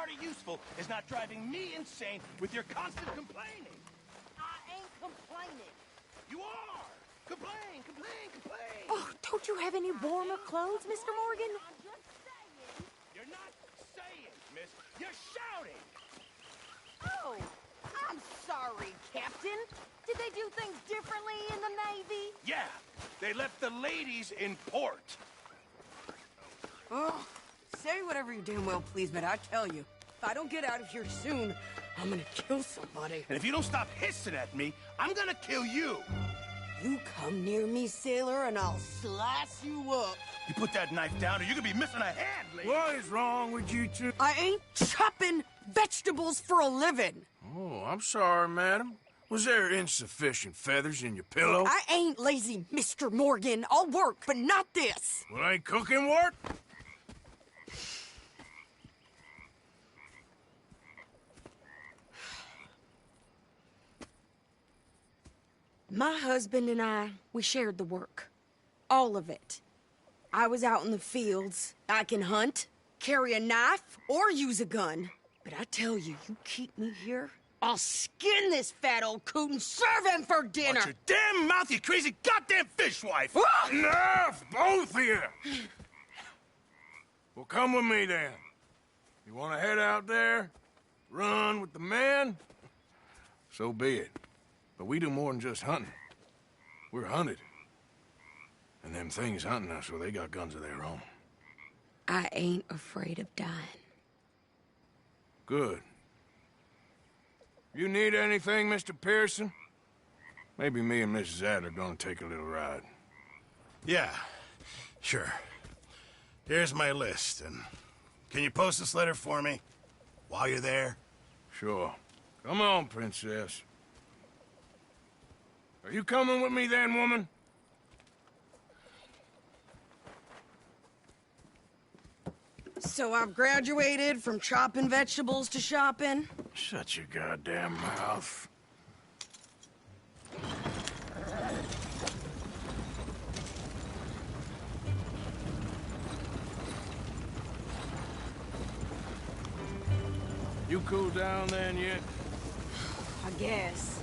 party useful is not driving me insane with your constant complaining. I ain't complaining. You are! Complain, complain, complain! Oh, don't you have any warmer clothes, Mr. Morgan? I'm just saying. You're not saying, miss. You're shouting! Oh, I'm sorry, Captain. Did they do things differently in the Navy? Yeah, they left the ladies in port. Oh, say whatever you damn well please, but I tell you, if I don't get out of here soon, I'm gonna kill somebody. And if you don't stop hissing at me, I'm gonna kill you. You come near me, sailor, and I'll slice you up. You put that knife down or you could be missing a hand, lady. What is wrong with you two? I ain't chopping vegetables for a living. Oh, I'm sorry, madam. Was there insufficient feathers in your pillow? I ain't lazy, Mr. Morgan. I'll work, but not this. Well, ain't cooking work? My husband and I, we shared the work. All of it. I was out in the fields. I can hunt, carry a knife, or use a gun. But I tell you, you keep me here, I'll skin this fat old coot and serve him for dinner. Watch your damn mouth, you crazy goddamn fishwife! Enough, both of you! Well, come with me, then. You want to head out there? Run with the men? So be it. But we do more than just hunting. We're hunted. And them things hunting us, well, they got guns of their own. I ain't afraid of dying. Good. You need anything, Mr. Pearson? Maybe me and Mrs. Adler gonna take a little ride. Yeah, sure. Here's my list, and can you post this letter for me while you're there? Sure. Come on, princess. Are you coming with me then, woman? So I've graduated from chopping vegetables to shopping. Shut your goddamn mouth. You cool down then yet? I guess.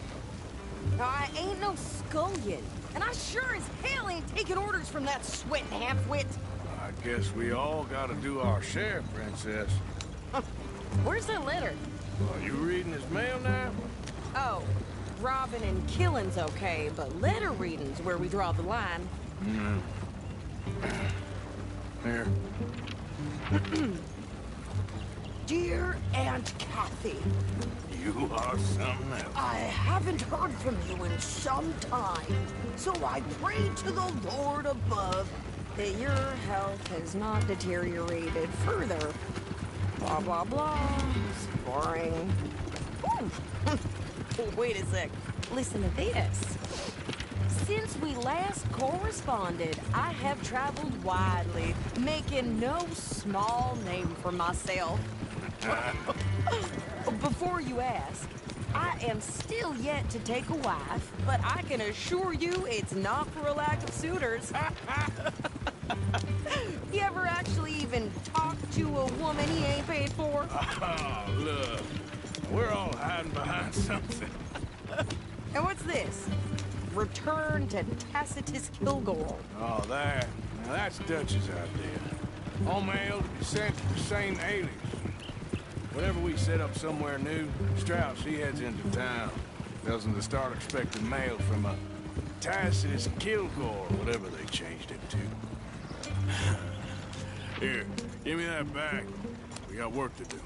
I ain't no scullion, and I sure as hell ain't taking orders from that sweating half-wit. I guess we all gotta do our share, princess. Where's that letter? Are you reading his mail now? Oh, robbing and killing's okay, but letter reading's where we draw the line. Here. Dear Aunt Kathy, You are something else. I haven't heard from you in some time, so I pray to the Lord above That your health has not deteriorated further. Blah, blah, blah. It's boring. Ooh. Wait a sec. Listen to this. Since we last corresponded, I have traveled widely, making no small name for myself. Before you ask, I am still yet to take a wife, but I can assure you it's not for a lack of suitors. You ever actually even talk to a woman he ain't paid for? Oh, look. We're all hiding behind something. And what's this? Return to Tacitus Kilgore. Oh, that. Now that's Dutch's idea. All mail to be sent to the same alias. Whenever we set up somewhere new, Strauss, he heads into town. Tells them to start expecting mail from a Tacitus Kilgore, whatever they changed it to. Here, give me that back. We got work to do.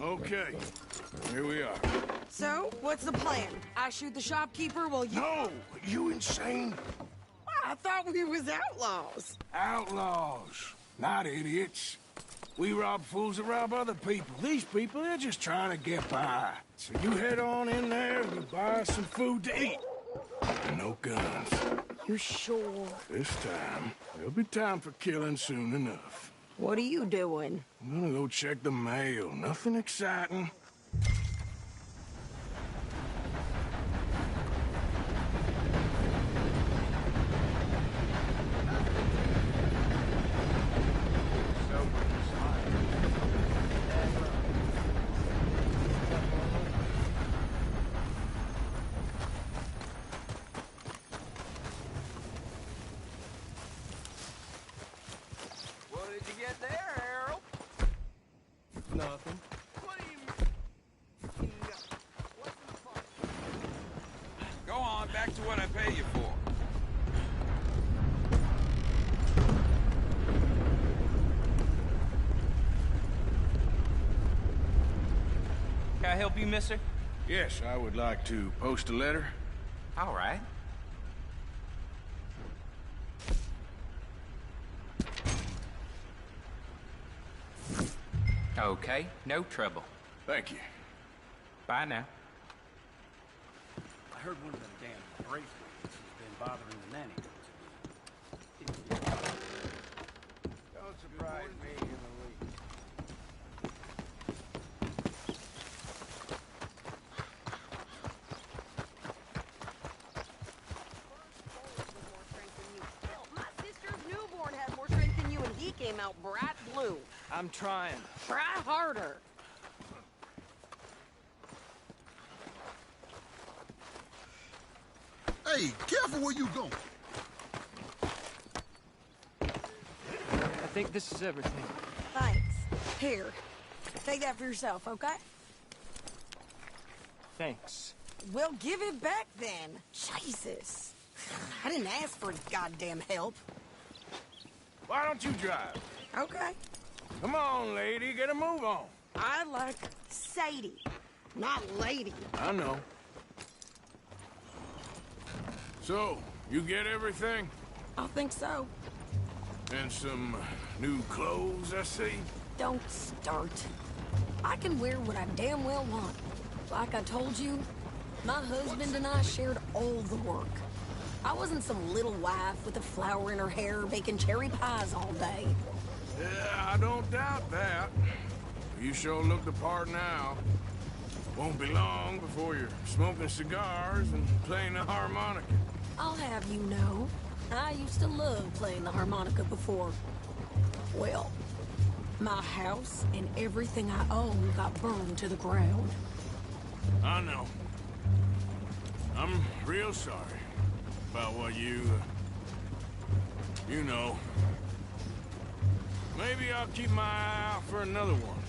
Okay, here we are. So, what's the plan? I shoot the shopkeeper while you... No! You insane? I thought we was outlaws. Outlaws, not idiots. We rob fools that rob other people. These people, they're just trying to get by. So you head on in there and you buy us some food to eat. And no guns. You sure? This time, there'll be time for killing soon enough. What are you doing? I'm gonna go check the mail. Nothing exciting. to what I pay you for. Can I help you, mister? Yes, I would like to post a letter. All right. Okay, no trouble. Thank you. Bye now. I heard one of them damn bracelets has been bothering the nanny. Don't surprise me in the least. My sister's newborn had more strength than you, and he came out bright blue. I'm trying. Try harder. Hey, careful where you going. I think this is everything. Thanks. Here. Take that for yourself, okay? Thanks. Well, give it back then. Jesus. I didn't ask for goddamn help. Why don't you drive? Okay. Come on, lady, get a move on. I like Sadie, not lady. I know. So, you get everything? I think so. And some new clothes, I see? Don't start. I can wear what I damn well want. Like I told you, my husband and I shared all the work. I wasn't some little wife with a flower in her hair baking cherry pies all day. Yeah, I don't doubt that. You sure look the part now. Won't be long before you're smoking cigars and playing the harmonica. I'll have you know, I used to love playing the harmonica before. Well, my house and everything I own got burned to the ground. I know. I'm real sorry about what you know. Maybe I'll keep my eye out for another one.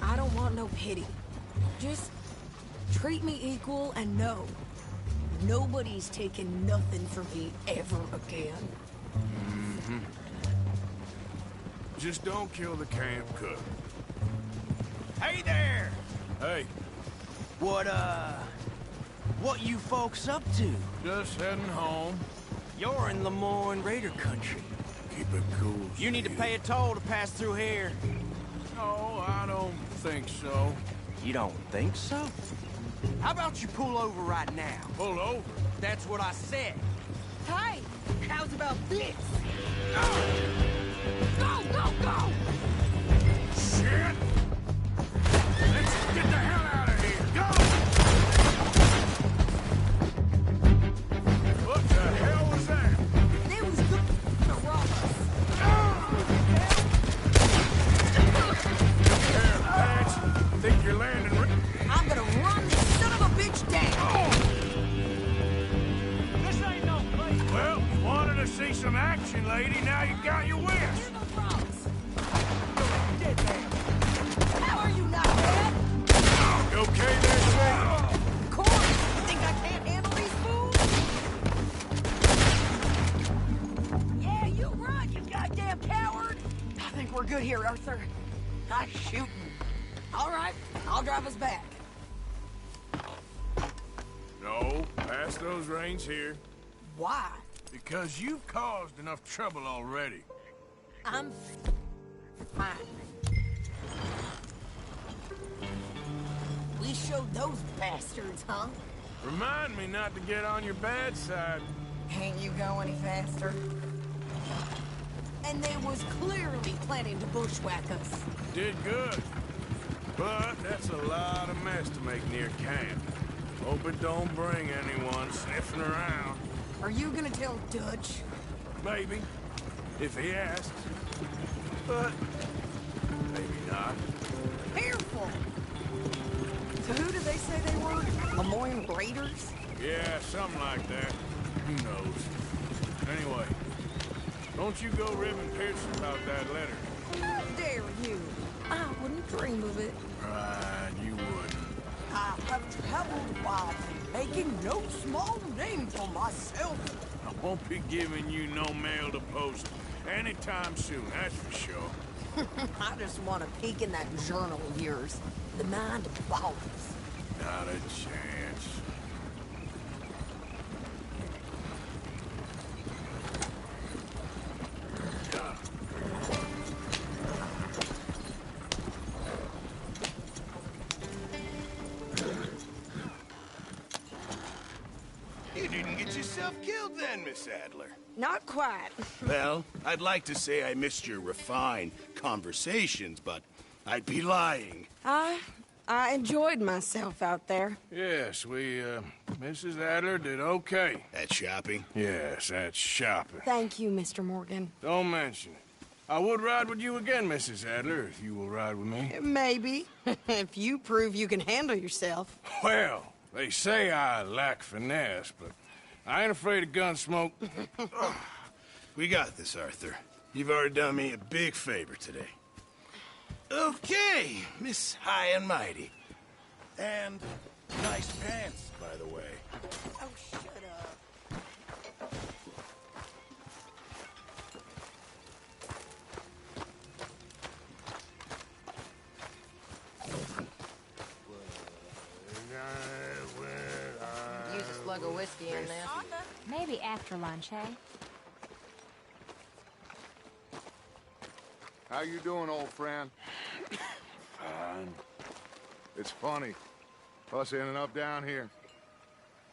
I don't want no pity. Just treat me equal and know nobody's taking nothing from me ever again. Mm-hmm. Just don't kill the camp cook. Hey there! Hey, What you folks up to? just heading home. You're in Lemoyne Raider country. Keep it cool. You need to Steve. pay a toll to pass through here. No, I don't think so. You don't think so? How about you pull over right now? Pull over. That's what I said. Hey, how's about this? Go, go, go! Shit! Let's get the hell out of here. Go! What the hell was that? It was good to rob us. There, Patch. Think you're landing I'm gonna run this son of a bitch down. This ain't no place. Well, you wanted to see some action, lady. Now you got your wish. Here the rocks. Dead man. How are you not dead? You okay there, Sam? Corey, you think I can't handle these fools? Yeah, you run, you goddamn coward. I think we're good here, Arthur. I'm shooting. All right, I'll drive us back. No, pass those reins here. Why? Because you've caused enough trouble already. I'm fine. We showed those bastards, huh? Remind me not to get on your bad side. Can't you go any faster? And they was clearly planning to bushwhack us. Did good. But that's a lot of mess to make near camp. Hope it don't bring anyone sniffing around. Are you gonna tell Dutch? Maybe, if he asks. But maybe not. Careful! So who did they say they were? Lemoyne Raiders? Yeah, something like that. Who knows? Anyway, don't you go ribbing Pearson about that letter. How dare you? I wouldn't dream of it. Right, you would. I have traveled widely. making no small name for myself. I won't be giving you no mail to post anytime soon, that's for sure. I just want to peek in that journal of yours. The mind boggles. Not a chance. You didn't get yourself killed then, Miss Adler. Not quite. Well, I'd like to say I missed your refined conversations, but I'd be lying. I enjoyed myself out there. Yes, Mrs. Adler did okay. At shopping? Yes, that's shopping. Thank you, Mr. Morgan. Don't mention it. I would ride with you again, Mrs. Adler, if you will ride with me. Maybe. If you prove you can handle yourself. Well, they say I lack finesse, but I ain't afraid of gun smoke. We got this, Arthur. You've already done me a big favor today. Okay, Miss High and Mighty. And nice pants, by the way. Oh, shut up. Use a slug of whiskey in there. Maybe after lunch, hey? How you doing, old friend? Fine. It's funny, us ending up down here.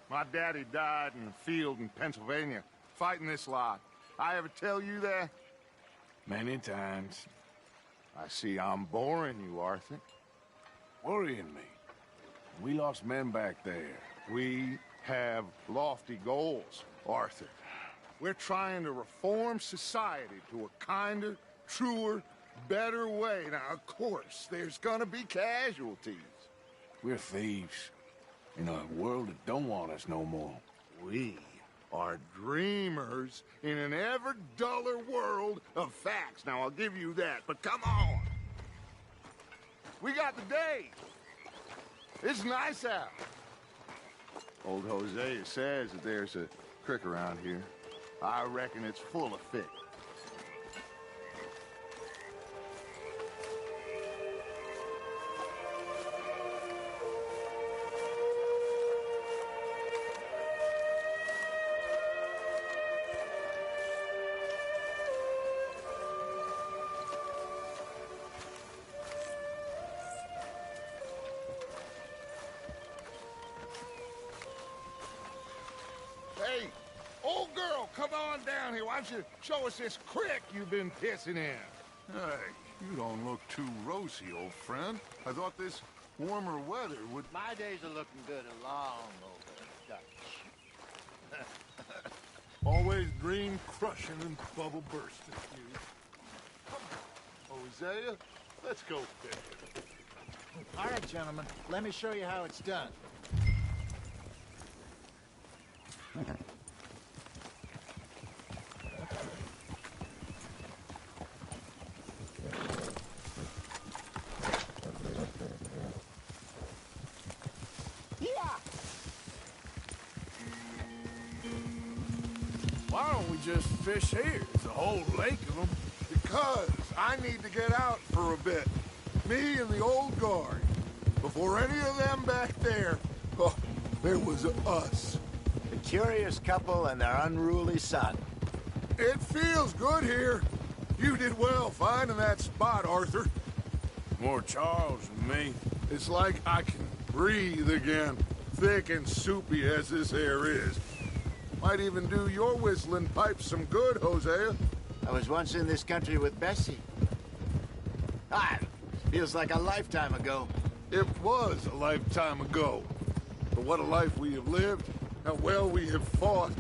My daddy died in the field in Pennsylvania, fighting this lot. I ever tell you that? Many times. I see I'm boring you, Arthur. Worrying me. We lost men back there. We have lofty goals, Arthur. We're trying to reform society to a kinder, truer, better way. Now, of course, there's gonna be casualties. We're thieves. In a world that don't want us no more. We are dreamers in an ever duller world of facts. Now, I'll give you that, but come on. We got the day. It's nice out. Old Hosea says that there's a creek around here. I reckon it's full of fish. Hey, old girl, come on down here. Why don't you show us this creek you've been pissing in? Hey, you don't look too rosy, old friend. I thought this warmer weather would... My days are looking good along over Dutch. Always dream crushing and bubble bursting, you. Come on, Hosea, let's go fishing. All right, gentlemen, let me show you how it's done. Why don't we just fish here? There's a whole lake of them. Because I need to get out for a bit. Me and the old guard. Before any of them back there, oh, there was us. The curious couple and their unruly son. It feels good here. You did well finding that spot, Arthur. More Charles than me. It's like I can breathe again, thick and soupy as this air is. Might even do your whistling pipes some good, Hosea. I was once in this country with Bessie. Feels like a lifetime ago. It was a lifetime ago. But what a life we have lived. How well we have fought.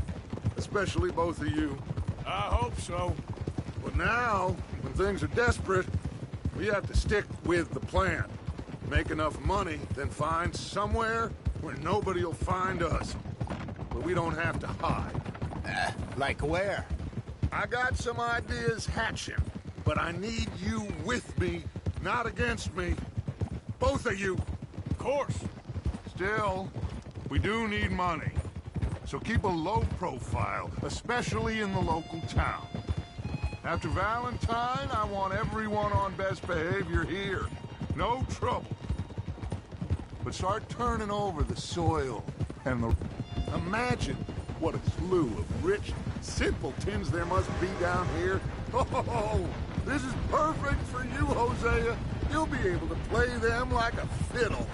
Especially both of you. I hope so. But now, when things are desperate, we have to stick with the plan. Make enough money, then find somewhere where nobody will find us. Where we don't have to hide. Like where? I got some ideas hatching, but I need you with me, not against me. Both of you. Of course. Still, We do need money. So keep a low profile, especially in the local town. After Valentine, I want everyone on best behavior here. No trouble. But start turning over the soil and the... Imagine what a slew of rich simpletons there must be down here. Oh, this is perfect for you, Hosea. You'll be able to play them like a fiddle.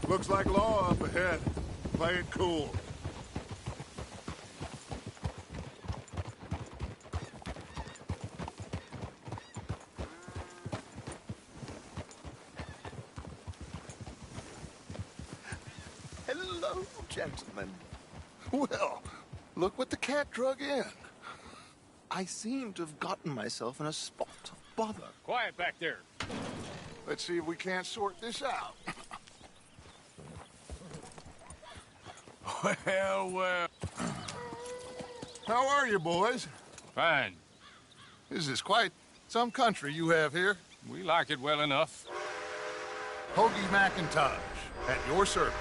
Looks like law up ahead. Play it cool. Hello, gentlemen. Well, look what the cat drug in. I seem to have gotten myself in a spot of bother. Quiet back there. Let's see if we can't sort this out. Well. How are you, boys? Fine. This is quite some country you have here. We like it well enough. Hoagie McIntosh, at your service.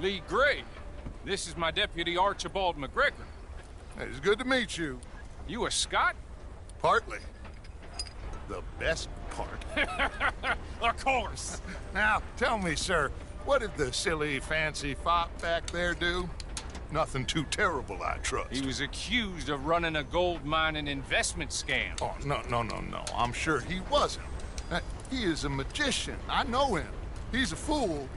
Lee Gray. This is my deputy, Archibald McGregor. It's good to meet you. You a Scot? Partly. The best part. Of course. Now, tell me, sir, what did the silly, fancy fop back there do? Nothing too terrible, I trust. He was accused of running a gold mining investment scam. Oh, no. I'm sure he wasn't. He is a magician. I know him. He's a fool,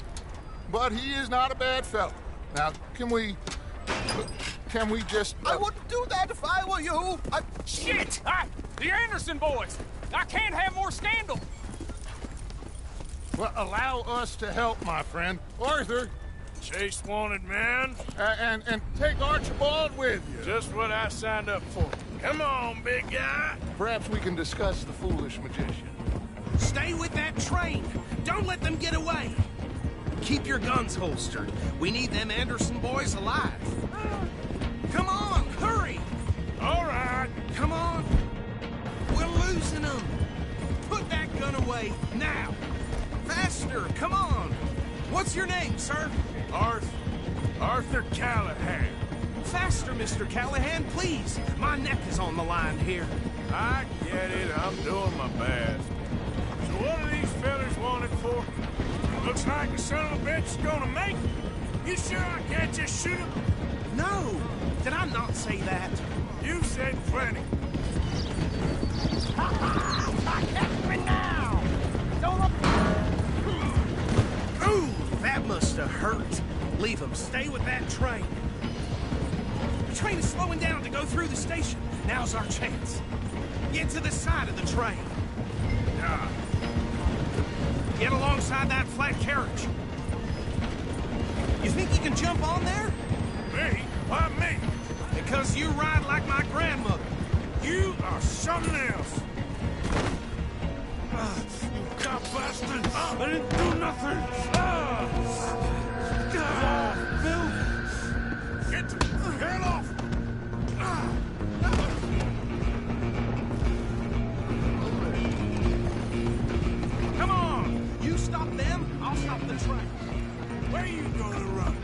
but he is not a bad fellow. Now, can we just... I wouldn't do that if I were you. Shit! The Anderson boys! I can't have more scandal! Well, allow us to help, my friend. Arthur! Chase wanted man. And take Archibald with you. Just what I signed up for. Come on, big guy. Perhaps we can discuss the foolish magician. Stay with that train. Don't let them get away. Keep your guns holstered. We need them Anderson boys alive. Come on, hurry. All right. Come on. We're losing them. Put that gun away now. Faster, come on. What's your name, sir? Arthur Callahan. Faster, Mr. Callahan, please. My neck is on the line here. I get it. I'm doing my best. So what are these fellas wanted for? Looks like the son of a bitch is gonna make it. You sure I can't just shoot him? No. Did I not say that? You said plenty. Catch me now! Don't Ooh, that must have hurt. Leave him. Stay with that train. The train is slowing down to go through the station. Now's our chance. Get to the side of the train. Get alongside that flat carriage. You think you can jump on there? Me? Why me? Because you ride like my grandmother. You are something else. You cop bastard! I didn't do nothing! Bill! Get the hell off! Come on! You stop them, I'll stop the train. Where you gonna run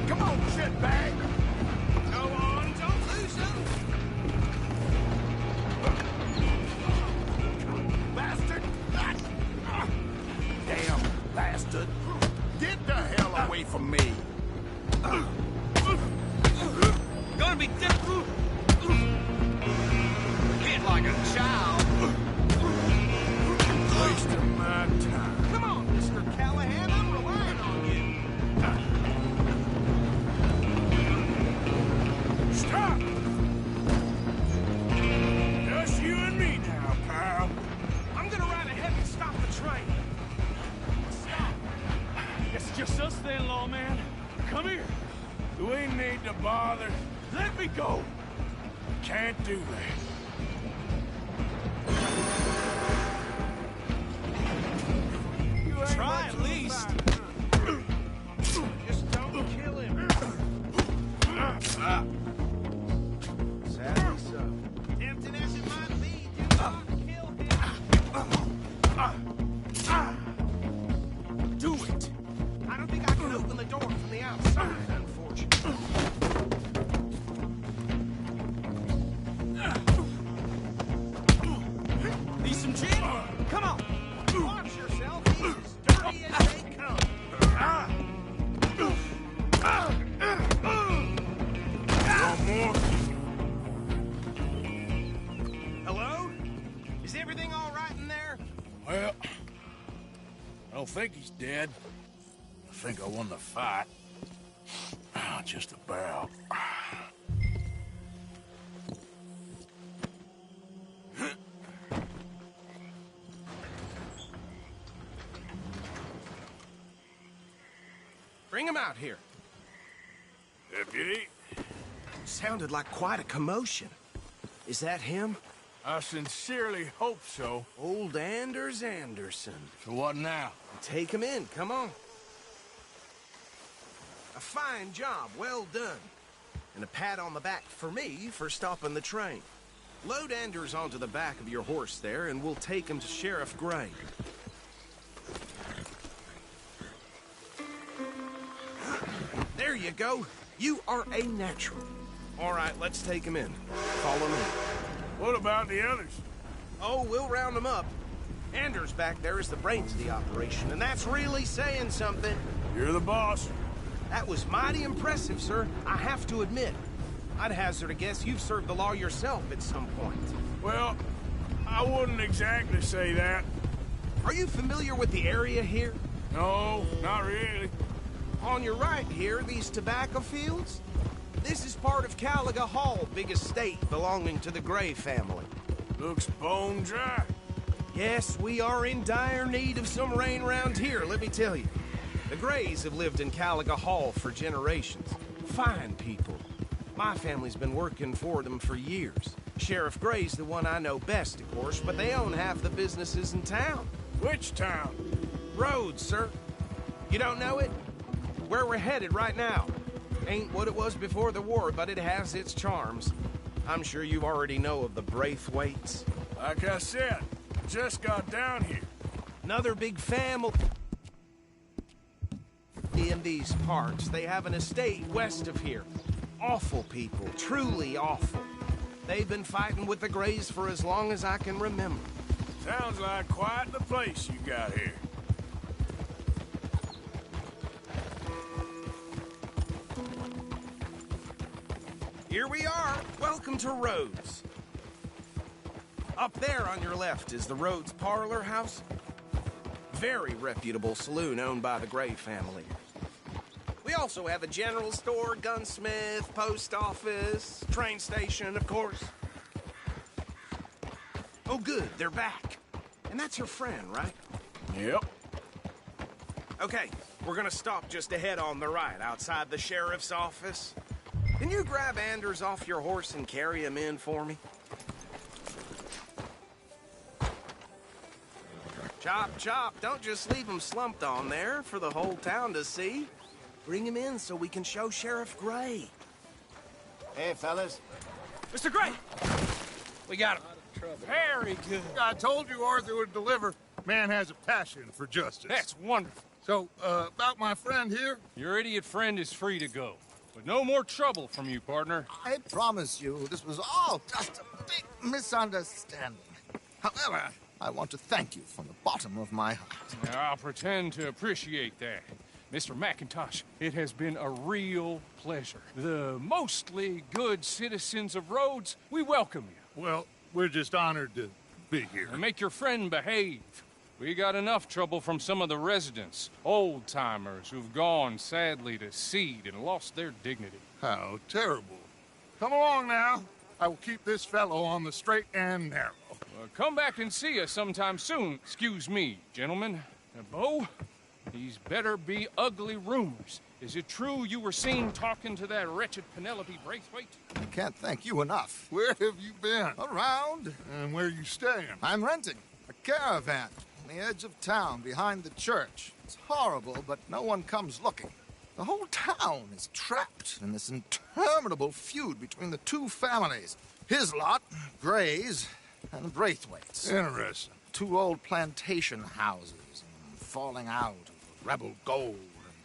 Come on, shitbag! Go on, don't lose them! Bastard! Damn bastard! Get the hell away from me! Gonna be difficult. Hit like a child. Wasting my time. Come on, Mr. Callahan, I'm relying on you. Stop! Just you and me now, pal. I'm gonna ride ahead and stop the train. Stop. It's just us then, lawman. Come here. We need to bother. Let me go. Can't do that. Try at least. Just don't kill him. think he's dead. I think I won the fight. Just about. Bring him out here. Deputy? Sounded like quite a commotion. Is that him? I sincerely hope so. Old Anders Anderson. So what now? Take him in, come on. A fine job, well done. And a pat on the back for me for stopping the train. Load Anders onto the back of your horse there, and we'll take him to Sheriff Gray. There you go. You are a natural. All right, let's take him in. Follow me. What about the others? Oh, we'll round them up. Anders back there is the brains of the operation, and that's really saying something. You're the boss. That was mighty impressive, sir. I have to admit. I'd hazard a guess you've served the law yourself at some point. Well, I wouldn't exactly say that. Are you familiar with the area here? No, not really. On your right here, these tobacco fields? This is part of Caliga Hall, big estate belonging to the Gray family. Looks bone dry. Yes, we are in dire need of some rain round here, let me tell you. The Grays have lived in Caliga Hall for generations. Fine people. My family's been working for them for years. Sheriff Gray's the one I know best, of course, but they own half the businesses in town. Which town? Rhodes, sir. You don't know it? Where we're headed right now. Ain't what it was before the war, but it has its charms. I'm sure you already know of the Braithwaites. Like I said, just got down here. Another big family in these parts. They have an estate west of here. Awful people, truly awful. They've been fighting with the Grays for as long as I can remember. Sounds like quite the place you got here. Here we are. Welcome to Rhodes. Up there on your left is the Rhodes Parlor House. Very reputable saloon owned by the Gray family. We also have a general store, gunsmith, post office, train station, of course. Oh, good, they're back. And that's your friend, right? Yep. Okay, we're gonna stop just ahead on the right, outside the sheriff's office. Can you grab Anders off your horse and carry him in for me? Chop, chop, don't just leave him slumped on there for the whole town to see. Bring him in so we can show Sheriff Gray. Hey, fellas. Mr. Gray! We got him. Very good. I told you Arthur would deliver. Man has a passion for justice. That's wonderful. So, about my friend here? Your idiot friend is free to go. But no more trouble from you, partner. I promise you, this was all just a big misunderstanding. However, I want to thank you from the bottom of my heart. Now, I'll pretend to appreciate that. Mr. McIntosh, it has been a real pleasure. The mostly good citizens of Rhodes, we welcome you. Well, we're just honored to be here. And make your friend behave. We got enough trouble from some of the residents, old-timers who've gone, sadly, to seed and lost their dignity. How terrible. Come along now. I will keep this fellow on the straight and narrow. Come back and see us sometime soon. Excuse me, gentlemen. Bo, these better be ugly rumors. Is it true you were seen talking to that wretched Penelope Braithwaite? I can't thank you enough. Where have you been? Around. And where are you staying? I'm renting a caravan on the edge of town behind the church. It's horrible, but no one comes looking. The whole town is trapped in this interminable feud between the two families. His lot, Gray's, and the Braithwaites. Interesting. Two old plantation houses, falling out of rebel gold,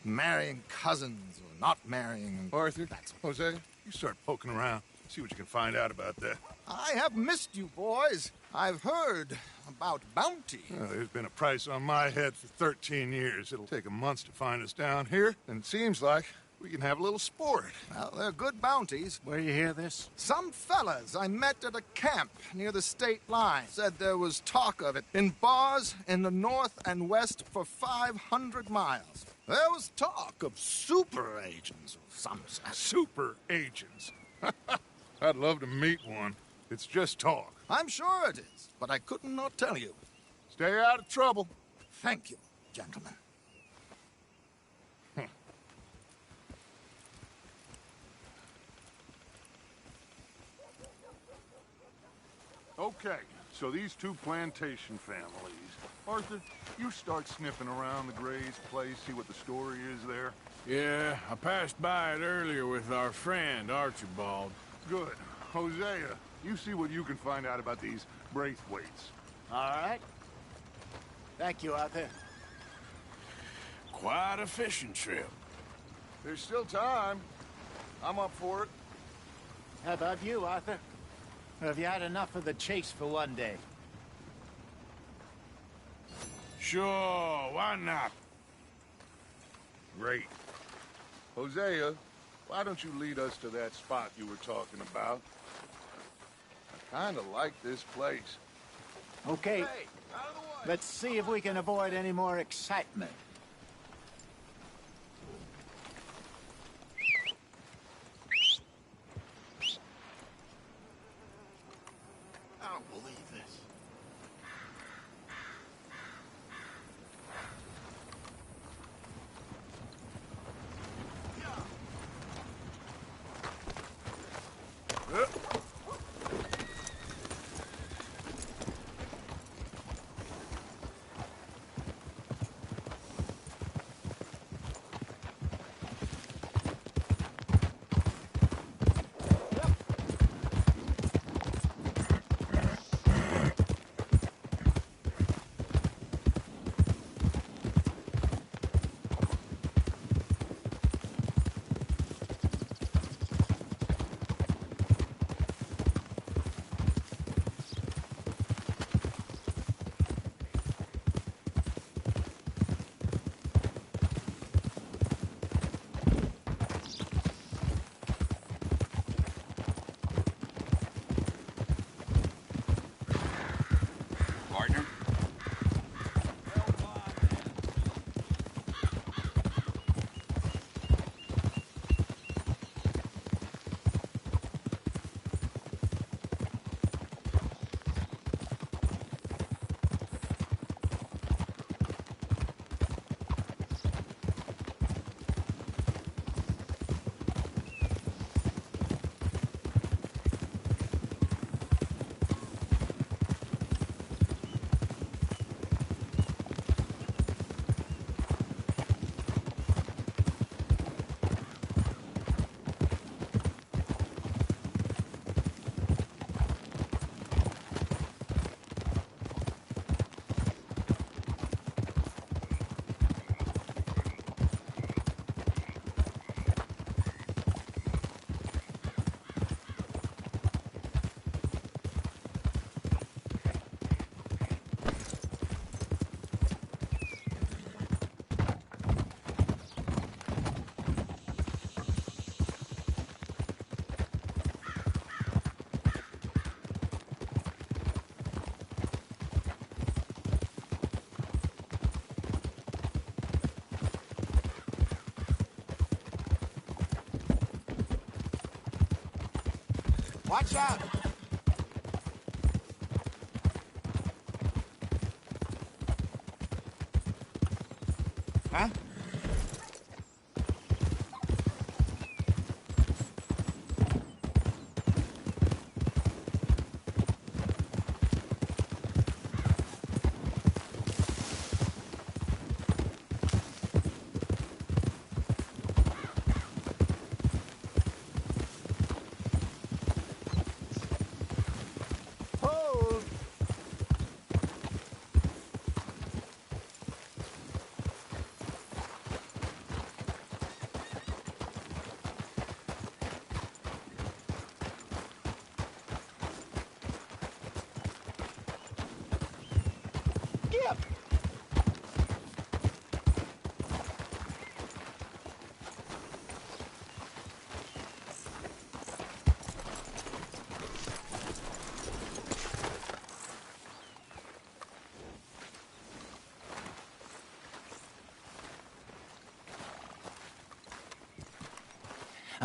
and marrying cousins or not marrying. Arthur, Jose, you start poking around. See what you can find out about that. I have missed you, boys. I've heard about bounty. Well, there's been a price on my head for 13 years. It'll take a month to find us down here, and it seems like We can have a little sport. Well, they're good bounties. Where you hear this? Some fellas I met at a camp near the state line said there was talk of it in bars in the north and west for 500 miles. There was talk of super agents of some sort. Super agents. I'd love to meet one. It's just talk. I'm sure it is, but I couldn't not tell you. Stay out of trouble. Thank you, gentlemen. Okay, so these two plantation families. Arthur, you start sniffing around the Gray's place, see what the story is there. Yeah, I passed by it earlier with our friend, Archibald. Good. Hosea, you see what you can find out about these Braithwaites. All right. Thank you, Arthur. Quite a fishing trip. There's still time. I'm up for it. How about you, Arthur? Or have you had enough of the chase for one day? Sure, why not? Great. Hosea, why don't you lead us to that spot you were talking about? I kind of like this place. Okay. Hey, out of the way. Let's see if we can avoid any more excitement. I don't believe this. Watch out! Huh?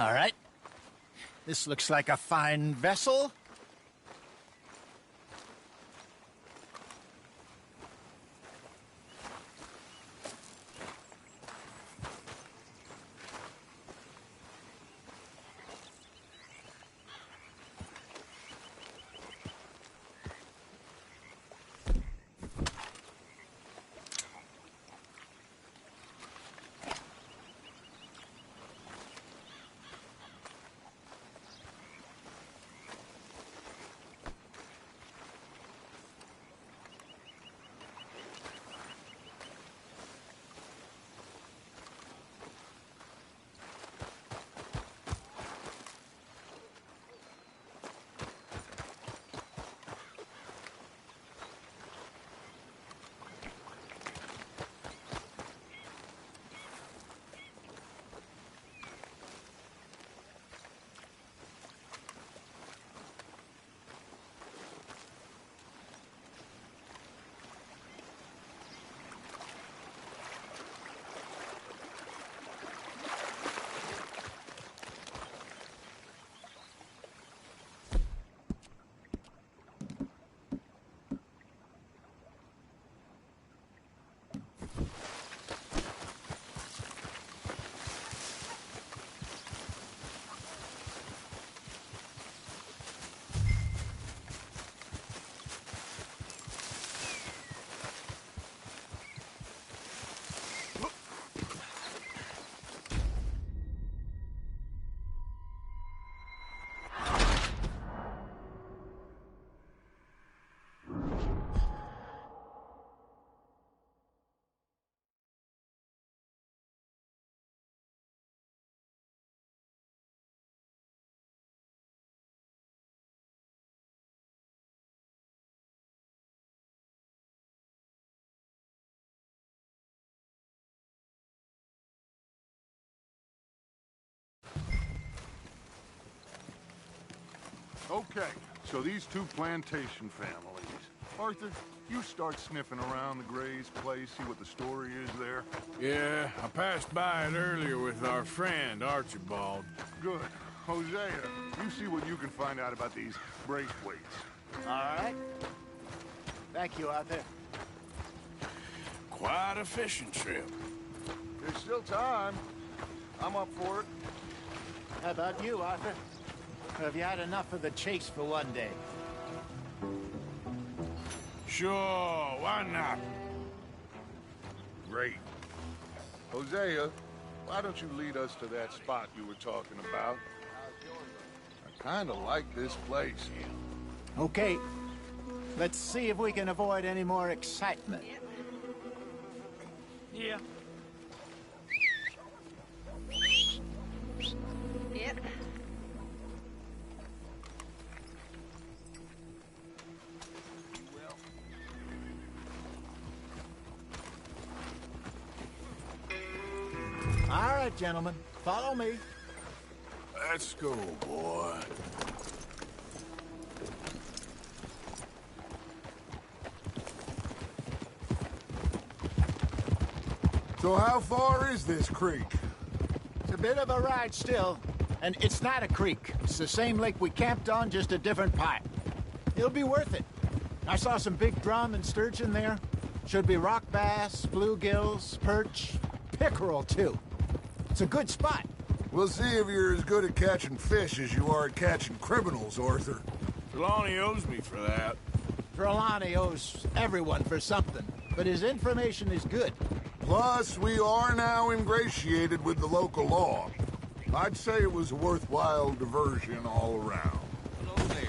All right. This looks like a fine vessel. Okay, so these two plantation families. Arthur, you start sniffing around the Gray's place, see what the story is there. Yeah, I passed by it earlier with our friend, Archibald. Good. Hosea, you see what you can find out about these Braithwaites. All right. Thank you, Arthur. Quite a fishing trip. There's still time. I'm up for it. How about you, Arthur? Have you had enough of the chase for one day? Sure, why not? Great. Hosea, why don't you lead us to that spot you were talking about? I kind of like this place. Okay. Let's see if we can avoid any more excitement. Yeah. Yep. All right, gentlemen. Follow me. Let's go, boy. So how far is this creek? It's a bit of a ride still. And it's not a creek. It's the same lake we camped on, just a different pipe. It'll be worth it. I saw some big drum and sturgeon there. Should be rock bass, bluegills, perch, pickerel, too. It's a good spot. We'll see if you're as good at catching fish as you are at catching criminals, Arthur. Trelawney owes me for that. Trelawney owes everyone for something, but his information is good. Plus, we are now ingratiated with the local law. I'd say it was a worthwhile diversion all around. Hello there.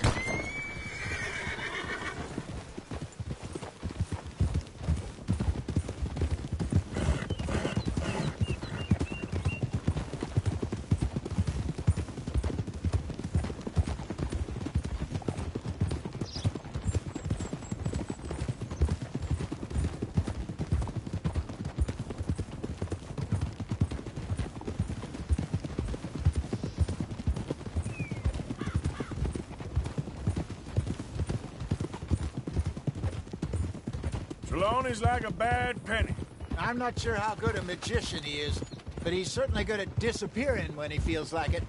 Trelawney's like a bad penny. I'm not sure how good a magician he is, but he's certainly good at disappearing when he feels like it.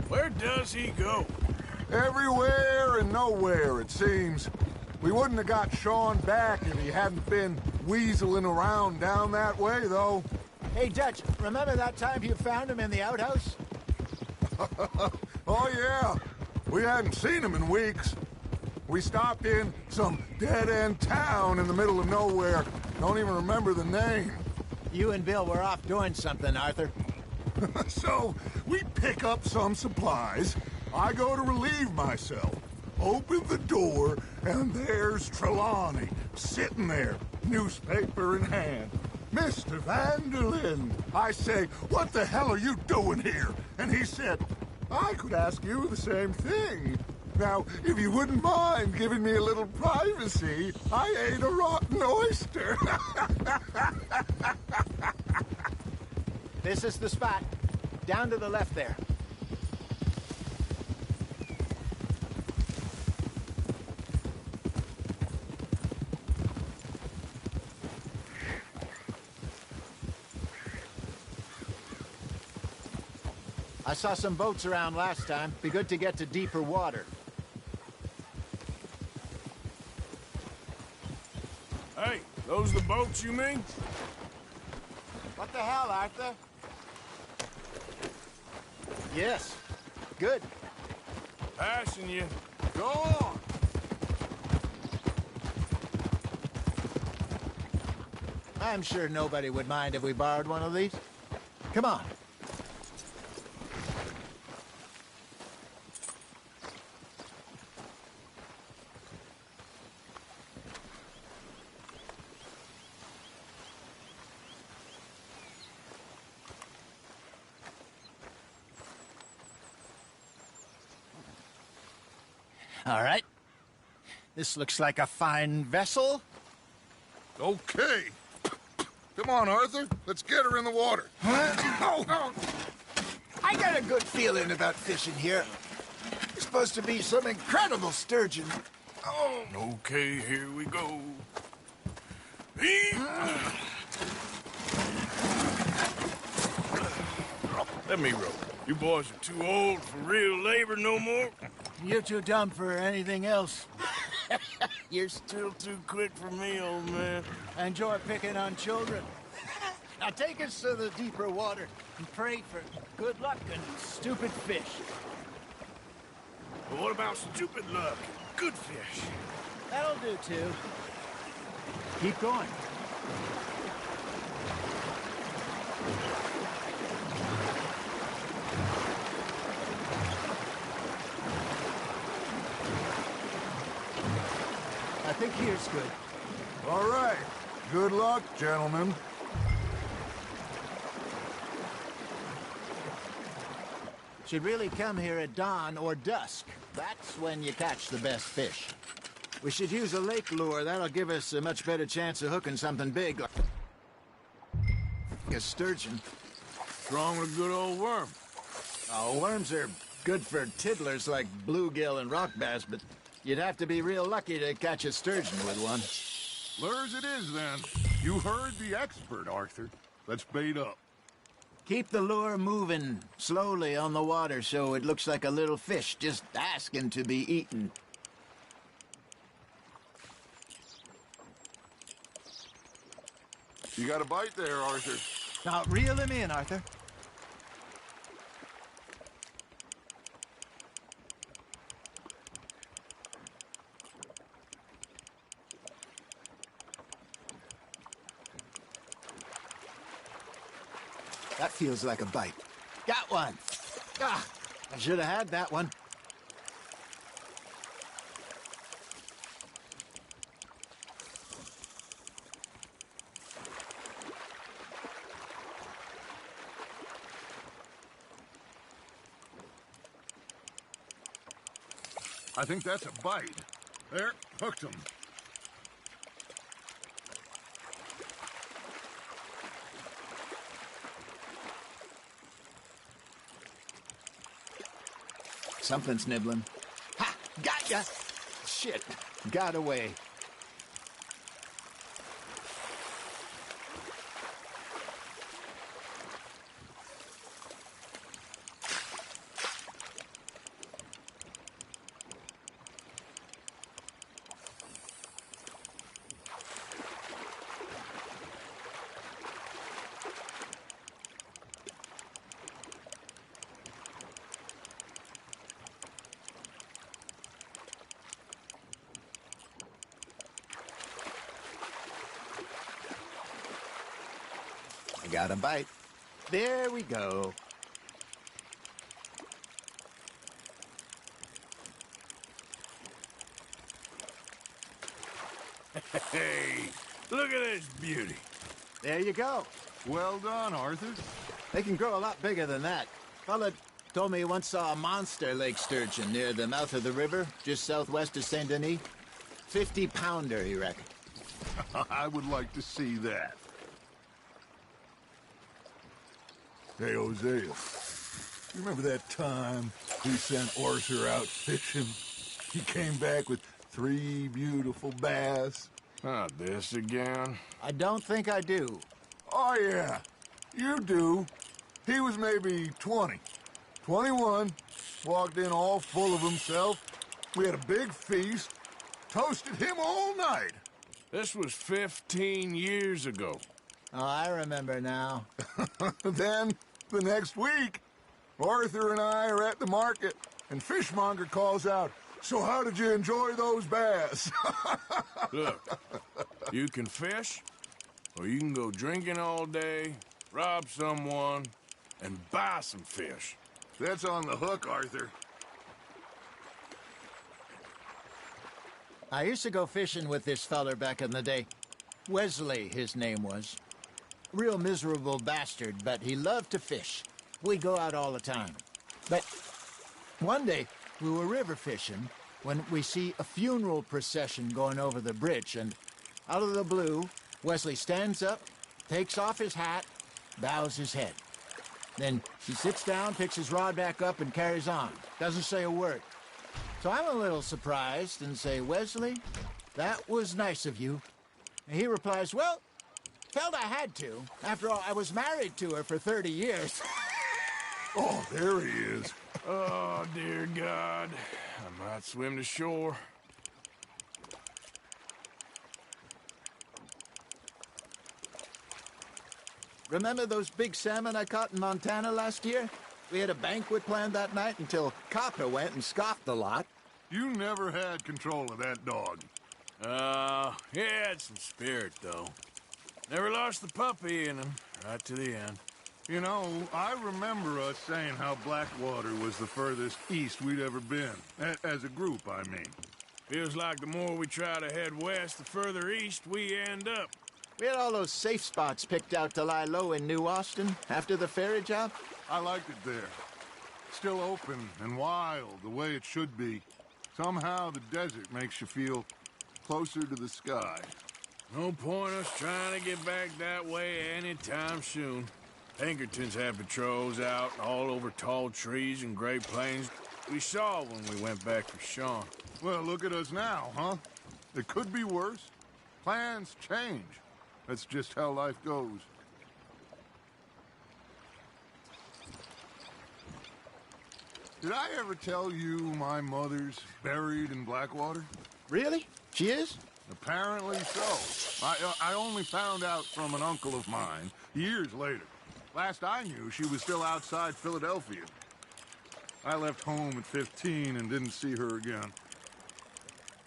Where does he go? Everywhere and nowhere, it seems. We wouldn't have got Sean back if he hadn't been weaseling around down that way, though. Hey, Dutch, remember that time you found him in the outhouse? Oh, yeah. We hadn't seen him in weeks. We stopped in some dead-end town in the middle of nowhere. Don't even remember the name. You and Bill were off doing something, Arthur. So, we pick up some supplies. I go to relieve myself. Open the door, and there's Trelawney, sitting there, newspaper in hand. Mr. Vanderlyn. I say, what the hell are you doing here? And he said, I could ask you the same thing. Now, if you wouldn't mind giving me a little privacy, I ate a rotten oyster. This is the spot. Down to the left there. I saw some boats around last time. Be good to get to deeper water. Hey, those the boats you mean? What the hell, Arthur? Yes. Good. Passing you. Go on. I'm sure nobody would mind if we borrowed one of these. Come on. All right. This looks like a fine vessel. Okay. Come on, Arthur. Let's get her in the water. Oh. I got a good feeling about fishing here. It's supposed to be some incredible sturgeon. Oh. Okay, here we go. Let me row. You boys are too old for real labor no more. You're too dumb for anything else. You're still too quick for me, old man. Enjoy picking on children. Now take us to the deeper water and pray for good luck and stupid fish. But what about stupid luck? Good fish. That'll do, too. Keep going. I think here's good. All right. Good luck, gentlemen. Should really come here at dawn or dusk. That's when you catch the best fish. We should use a lake lure. That'll give us a much better chance of hooking something big like a sturgeon. Wrong with a good old worm. Oh, worms are good for tiddlers like bluegill and rock bass, but you'd have to be real lucky to catch a sturgeon with one. Lures it is, then. You heard the expert, Arthur. Let's bait up. Keep the lure moving slowly on the water so it looks like a little fish just asking to be eaten. You got a bite there, Arthur. Now, reel him in, Arthur. That feels like a bite. Got one. Ah, I should have had that one. I think that's a bite. There, hooked him. Something's nibbling. Ha! Got ya! Shit. Got away. got a bite. There we go. Hey, look at this beauty. There you go. Well done, Arthur. They can grow a lot bigger than that. Fella told me he once saw a monster lake sturgeon near the mouth of the river, just southwest of Saint Denis. 50-pounder, he reckoned. I would like to see that. Hey, Hosea. You remember that time we sent Arthur out fishing? He came back with 3 beautiful bass. Not this again. I don't think I do. Oh, yeah. You do. He was maybe 20. 21. Walked in all full of himself. We had a big feast. Toasted him all night. This was 15 years ago. Oh, I remember now. Then, the next week, Arthur and I are at the market, and Fishmonger calls out, "So how did you enjoy those bass?" Look, you can fish, or you can go drinking all day, rob someone, and buy some fish. That's on the hook, Arthur. I used to go fishing with this feller back in the day. Wesley, his name was. Real miserable bastard, but he loved to fish. We'd go out all the time. But one day, we were river fishing when we see a funeral procession going over the bridge, and out of the blue, Wesley stands up, takes off his hat, bows his head. Then he sits down, picks his rod back up, and carries on. Doesn't say a word. So I'm a little surprised and say, "Wesley, that was nice of you." And he replies, "Well, felt I had to. After all, I was married to her for 30 years. Oh, there he is. Oh, dear God. I might swim to shore. Remember those big salmon I caught in Montana last year? We had a banquet planned that night until Copper went and scoffed the lot. You never had control of that dog. He had some spirit, though. Never lost the puppy in him, right to the end. You know, I remember us saying how Blackwater was the furthest east we'd ever been. As a group, I mean. Feels like the more we try to head west, the further east we end up. We had all those safe spots picked out to lie low in New Austin after the ferry job. I liked it there. Still open and wild, the way it should be. Somehow the desert makes you feel closer to the sky. No point us trying to get back that way anytime soon. Pinkertons had patrols out all over tall trees and Great Plains. We saw when we went back for Sean. Well, look at us now, huh? It could be worse. Plans change. That's just how life goes. Did I ever tell you my mother's buried in Blackwater? Really? She is? Apparently so. I only found out from an uncle of mine years later. Last I knew, she was still outside Philadelphia. I left home at 15 and didn't see her again.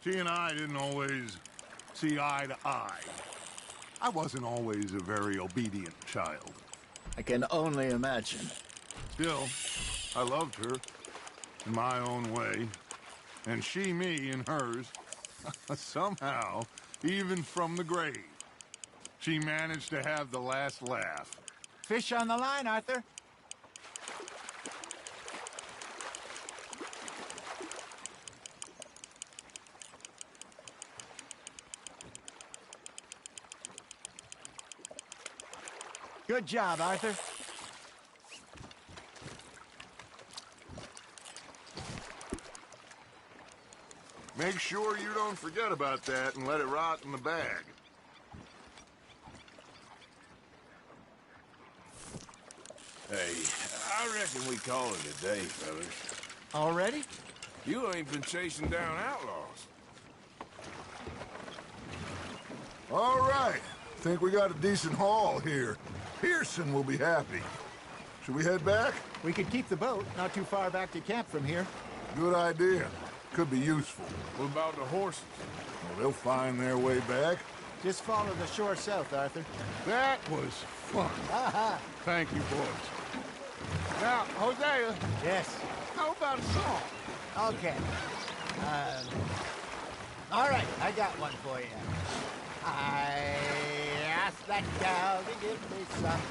She and I didn't always see eye to eye. I wasn't always a very obedient child. I can only imagine. Still, I loved her in my own way, and she me in hers. Somehow, even from the grave, she managed to have the last laugh. Fish on the line, Arthur. Good job, Arthur. Make sure you don't forget about that and let it rot in the bag. Hey, I reckon we call it a day, fellas. Already? You ain't been chasing down outlaws. All right. Think we got a decent haul here. Pearson will be happy. Should we head back? We could keep the boat not too far back to camp from here. Good idea. Could be useful. What about the horses? Well, they'll find their way back. Just follow the shore south, Arthur. That was fun. Thank you, boys. Now, Hosea. Yes. How about a song? Okay. All right, I got one for you. I asked that gal to give me some.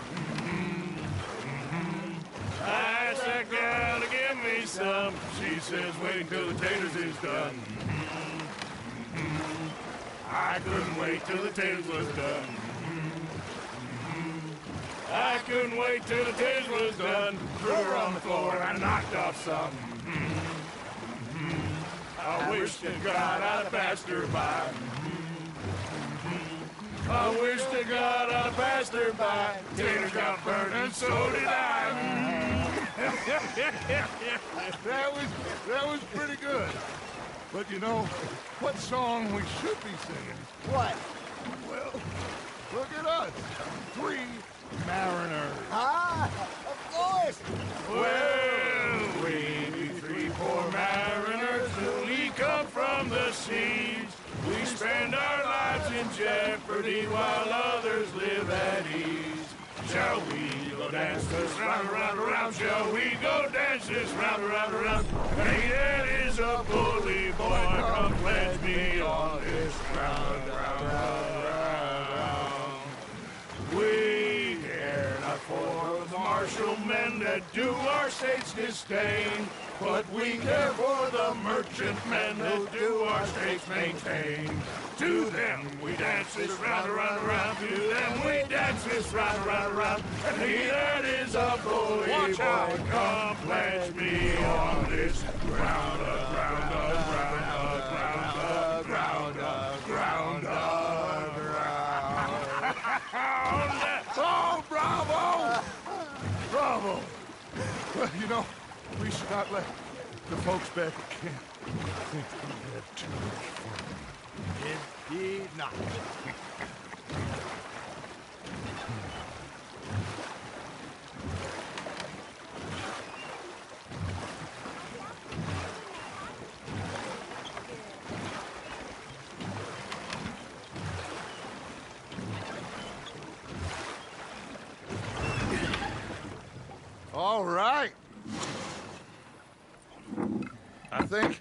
I asked that gal to give me some. She says, wait till the taters is done. I couldn't wait till the taters was done. I couldn't wait till the taters was done. Threw her on the floor and I knocked off some. I wish to God I'd passed her by. I wish to God I'd passed her by. Taters got burned and so did I. That was pretty good. But you know, what song we should be singing? What? Well, look at us. 3 mariners. Ah, of course. Well, we be 3 poor mariners newly come from the seas. We spend our lives in jeopardy while others live at ease. Shall we go dance this round, around, around? Shall we go dance this round, around, around? Hey, that is a bully boy. Come pledge me on this round, round, round, round. We care not for the martial men that do our state's disdain, but we care for the merchant men that do our states maintain. To them we dance this round, around, around. To them we dance this round, around, around. And he that is a bully boy, come pledge me on this ground, ground, ground, ground, ground, ground, ground. Oh, bravo! Bravo! Well, you know, we should not let the folks back at camp think we had too much fun. Indeed not. All right. I think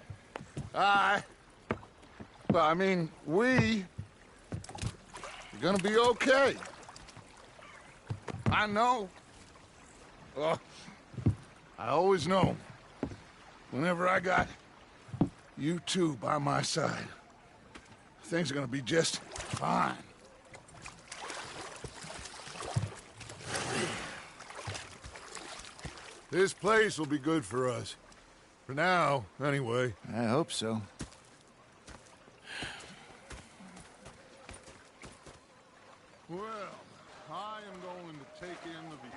we're gonna be okay. I know. I always know. Whenever I got you two by my side, things are gonna be just fine. This place will be good for us. For now, anyway. I hope so. Well, I am going to take in the view.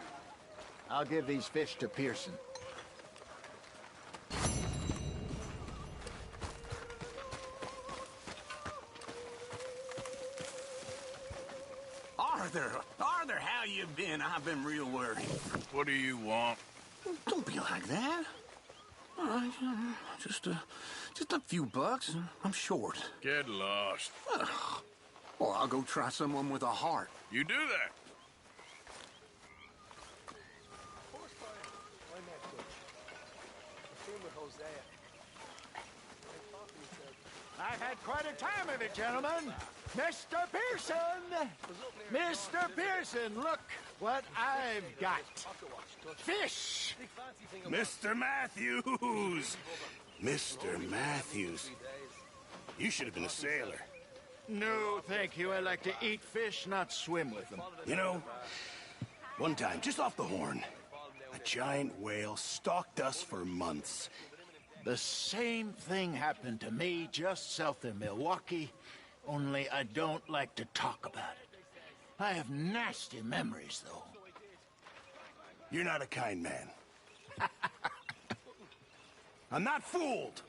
I'll give these fish to Pearson. Arthur, how you been? I've been real worried. What do you want? Don't be like that. All right, just a few bucks. I'm short. Get lost. Well, I'll go try someone with a heart. You do that. I had quite a time of it, gentlemen. Mr. Pearson! Mr. Pearson, look what I've got. Fish! Mr. Matthews! Mr. Matthews. You should have been a sailor. No, thank you. I like to eat fish, not swim with them. You know, one time, just off the Horn, a giant whale stalked us for months. The same thing happened to me just south of Milwaukee, only I don't like to talk about it. I have nasty memories, though. You're not a kind man. I'm not fooled.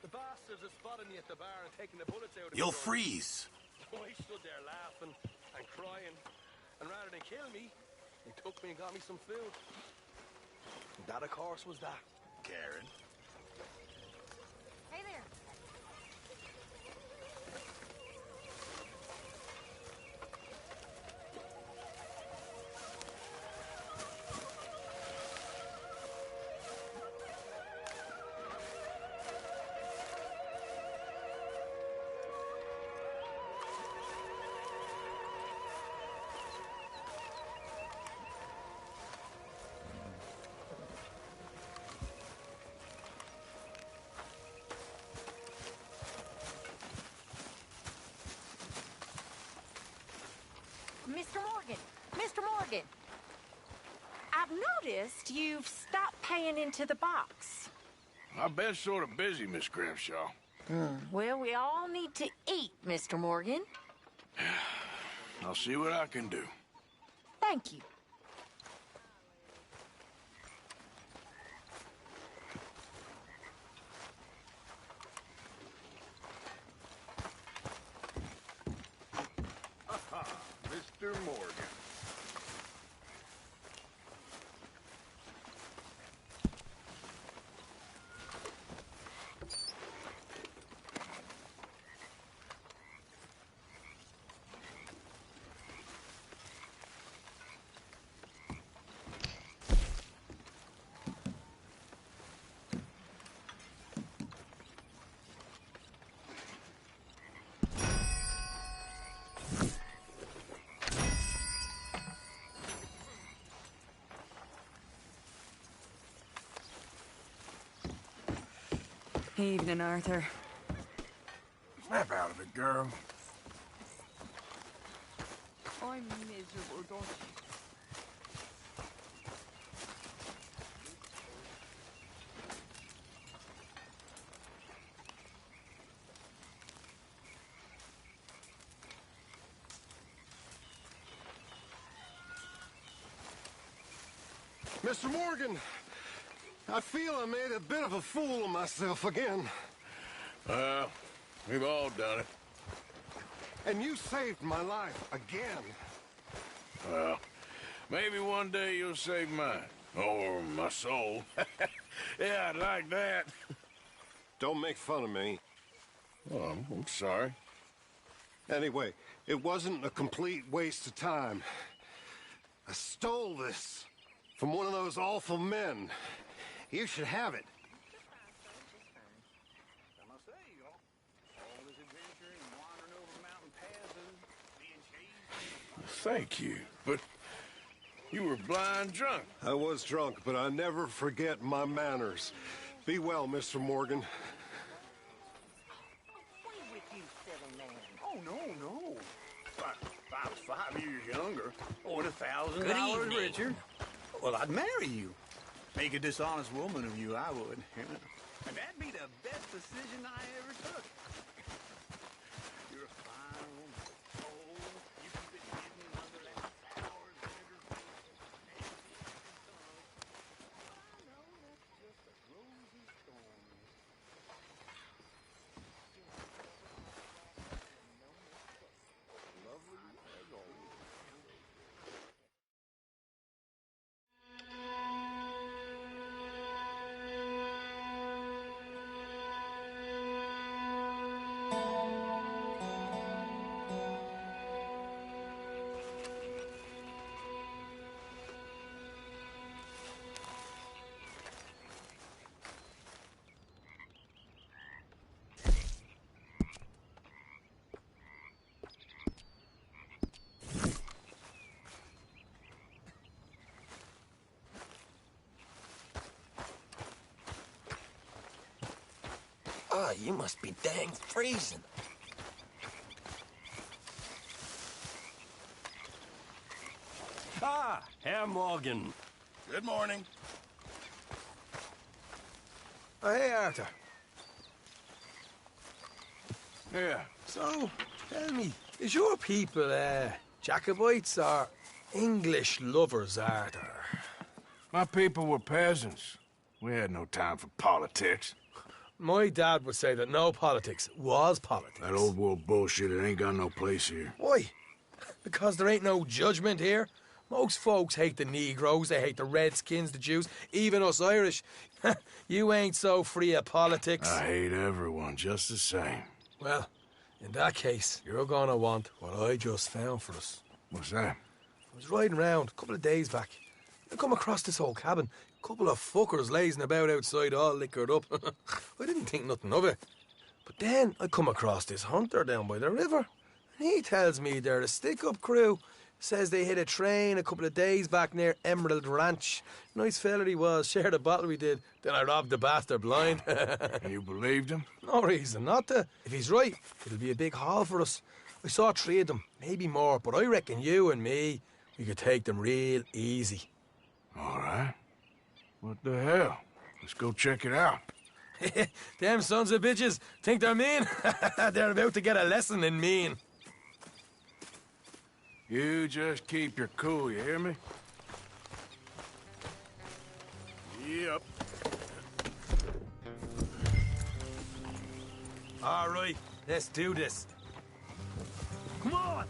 The bastards have spotted me at the bar and taken the bullets out of me. You'll freeze. I stood there laughing and crying, and rather than kill me, they took me and got me some food. And that, of course, was that. Karen. Hey there. noticed you've stopped paying into the box. I've been sort of busy, Miss Grimshaw. Well, we all need to eat, Mr. Morgan. I'll see what I can do. Thank you. Mr. Morgan. Evening, Arthur. Snap out of it, girl. I'm miserable, don't you? Mr. Morgan, I feel I made a bit of a fool of myself again. Well, we've all done it. And you saved my life again. Well, maybe one day you'll save mine. Or my soul. Yeah, I'd like that. Don't make fun of me. Well, I'm sorry. Anyway, it wasn't a complete waste of time. I stole this from one of those awful men. You should have it. Thank you, but you were blind drunk. I was drunk, but I never forget my manners. Be well, Mr. Morgan. Oh, no. If I was 5 years younger, or $1,000 Good evening. richer, well, I'd marry you. Make a dishonest woman of you, I would. And that'd be the best decision I ever took. You're a fine woman. Oh, you keep it hidden under that sour vinegar paste. I know that's just a rosy storm. Lovely as always. Ah, you must be dang freezing. Ah, Herr Morgan. Good morning. Oh, hey, Arthur. Yeah. So, tell me, is your people, Jacobites or English lovers, Arthur? My people were peasants. We had no time for politics. My dad would say that no politics was politics. That old world bullshit, it ain't got no place here. Why? Because there ain't no judgment here. Most folks hate the Negroes, they hate the Redskins, the Jews, even us Irish. You ain't so free of politics. I hate everyone just the same. Well, in that case, you're gonna want what I just found for us. What's that? I was riding around a couple of days back. I come across this old cabin. A couple of fuckers lazing about outside all liquored up. I didn't think nothing of it. But then I come across this hunter down by the river. And he tells me they're a stick-up crew. Says they hit a train a couple of days back near Emerald Ranch. Nice fella he was, shared a bottle we did. Then I robbed the bastard blind. And you believed him? No reason not to. If he's right, it'll be a big haul for us. I saw 3 of them, maybe more, but I reckon you and me, we could take them real easy. All right. What the hell? Let's go check it out. Them sons of bitches think they're mean. They're about to get a lesson in mean. You just keep your cool, you hear me? Yep. All right, let's do this. Come on!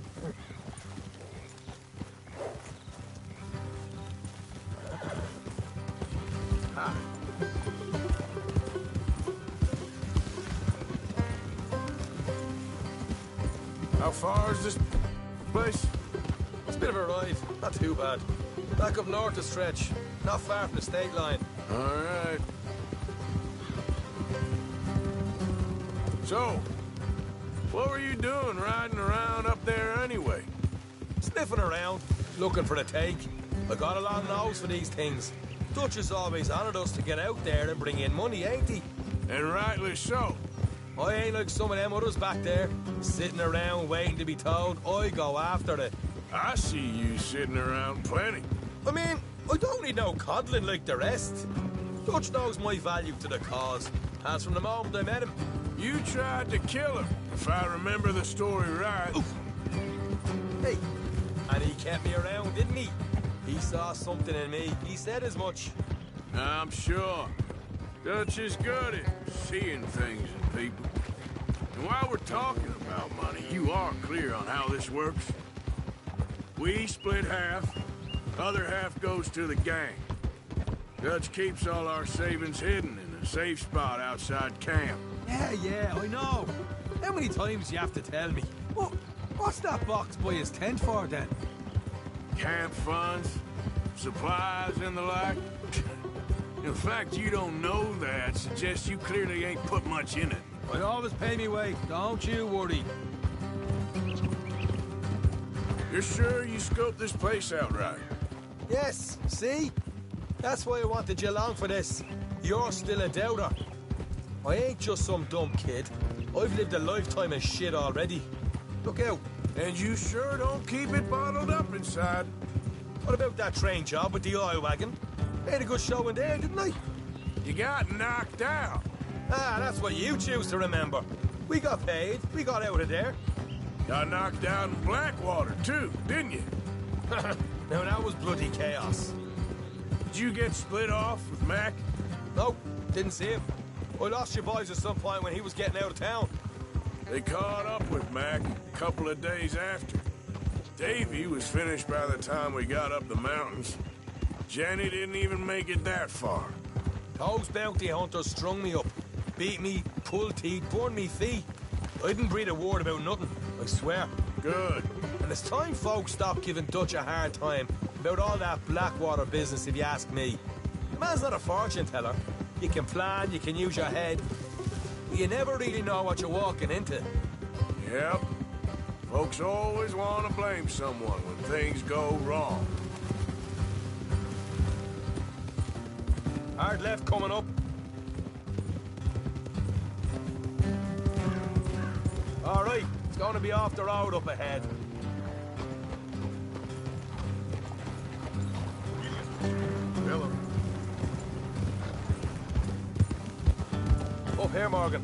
How far is this place? It's a bit of a ride, not too bad. Back up north to stretch, not far from the state line. All right. So, what were you doing riding around up there anyway? Sniffing around, looking for the take. I got a long nose for these things. Dutch has always honoured us to get out there and bring in money, ain't he? And rightly so. I ain't like some of them others back there, sitting around waiting to be told. I go after it. I see you sitting around plenty. I mean, I don't need no coddling like the rest. Dutch knows my value to the cause. As from the moment I met him. You tried to kill him, if I remember the story right. Oof. Hey, and he kept me around, didn't he? He saw something in me. He said as much. I'm sure. Dutch is good at seeing things in people. And while we're talking about money, you are clear on how this works. We split half, other half goes to the gang. Dutch keeps all our savings hidden in a safe spot outside camp. Yeah, I know. How many times do you have to tell me? What's that box by his tent for, then? Camp funds, supplies, and the like. The fact you don't know that suggests you clearly ain't put much in it. I always pay me way, don't you worry. You're sure you scoped this place out right? Yes, see? That's why I wanted you along for this. You're still a doubter. I ain't just some dumb kid. I've lived a lifetime of shit already. Look out. And you sure don't keep it bottled up inside. What about that train job with the oil wagon? Made a good show in there, didn't I? You got knocked out. Ah, that's what you choose to remember. We got paid. We got out of there. Got knocked out in Blackwater, too, didn't you? Now, that was bloody chaos. Did you get split off with Mac? Nope, didn't see him. I lost your boys at some point when he was getting out of town. They caught up with Mac a couple of days after. Davy was finished by the time we got up the mountains. Jenny didn't even make it that far. Those bounty hunters strung me up, beat me, pulled teeth, burned me feet. I didn't breathe a word about nothing, I swear. Good. And it's time folks stopped giving Dutch a hard time about all that Blackwater business, if you ask me. The man's not a fortune teller. You can plan, you can use your head. But you never really know what you're walking into. Yep. Folks always want to blame someone when things go wrong. Hard left coming up. All right, it's going to be off the road up ahead. Hello. Up here, Morgan.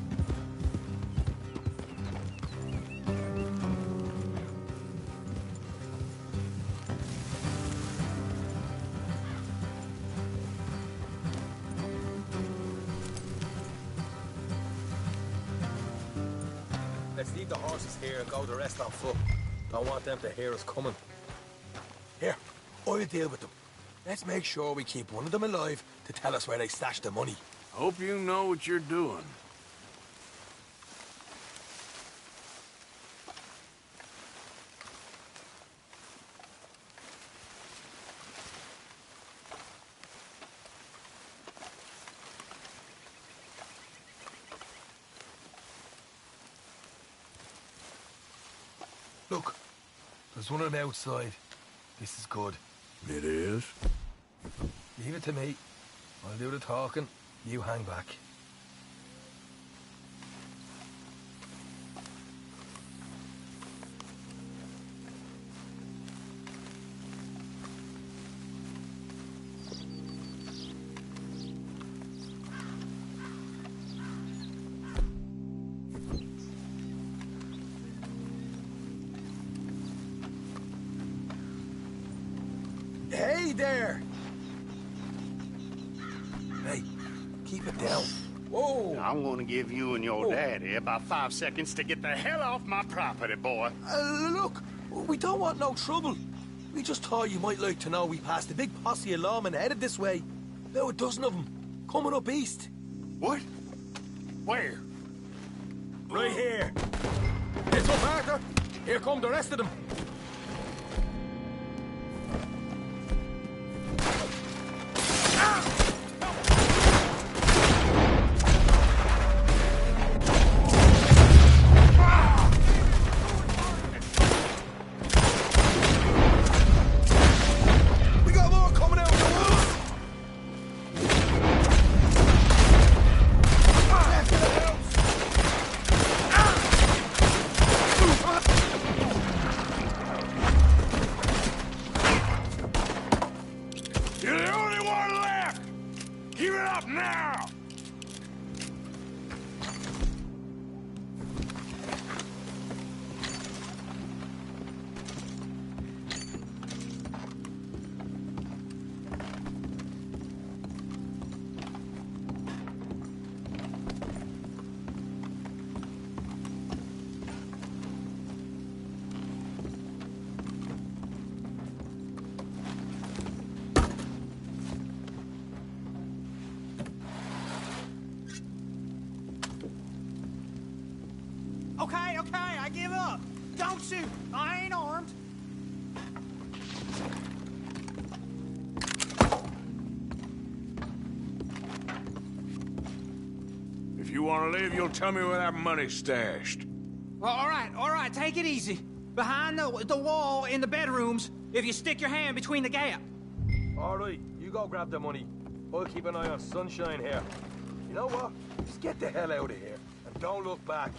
Let's leave the horses here and go the rest on foot. Don't want them to hear us coming. Here, I'll deal with them. Let's make sure we keep one of them alive to tell us where they stashed the money. Hope you know what you're doing. Look, there's one of them outside. This is good. It is? Leave it to me. I'll do the talking. You hang back. there! Hey, keep it down. Whoa! I'm gonna give you and your daddy about 5 seconds to get the hell off my property, boy. Look, we don't want no trouble. We just thought you might like to know we passed a big posse of lawmen headed this way. About a dozen of them, coming up east. What? Where? Right here. Heads up, Arthur. Here come the rest of them. You're the only one left! Keep it up now! Okay, I give up. Don't shoot. I ain't armed. If you want to leave, you'll tell me where that money's stashed. Well, all right, take it easy. Behind the wall in the bedrooms, if you stick your hand between the gap. All right, you go grab the money. I'll keep an eye on Sunshine here. You know what? Just get the hell out of here and don't look back.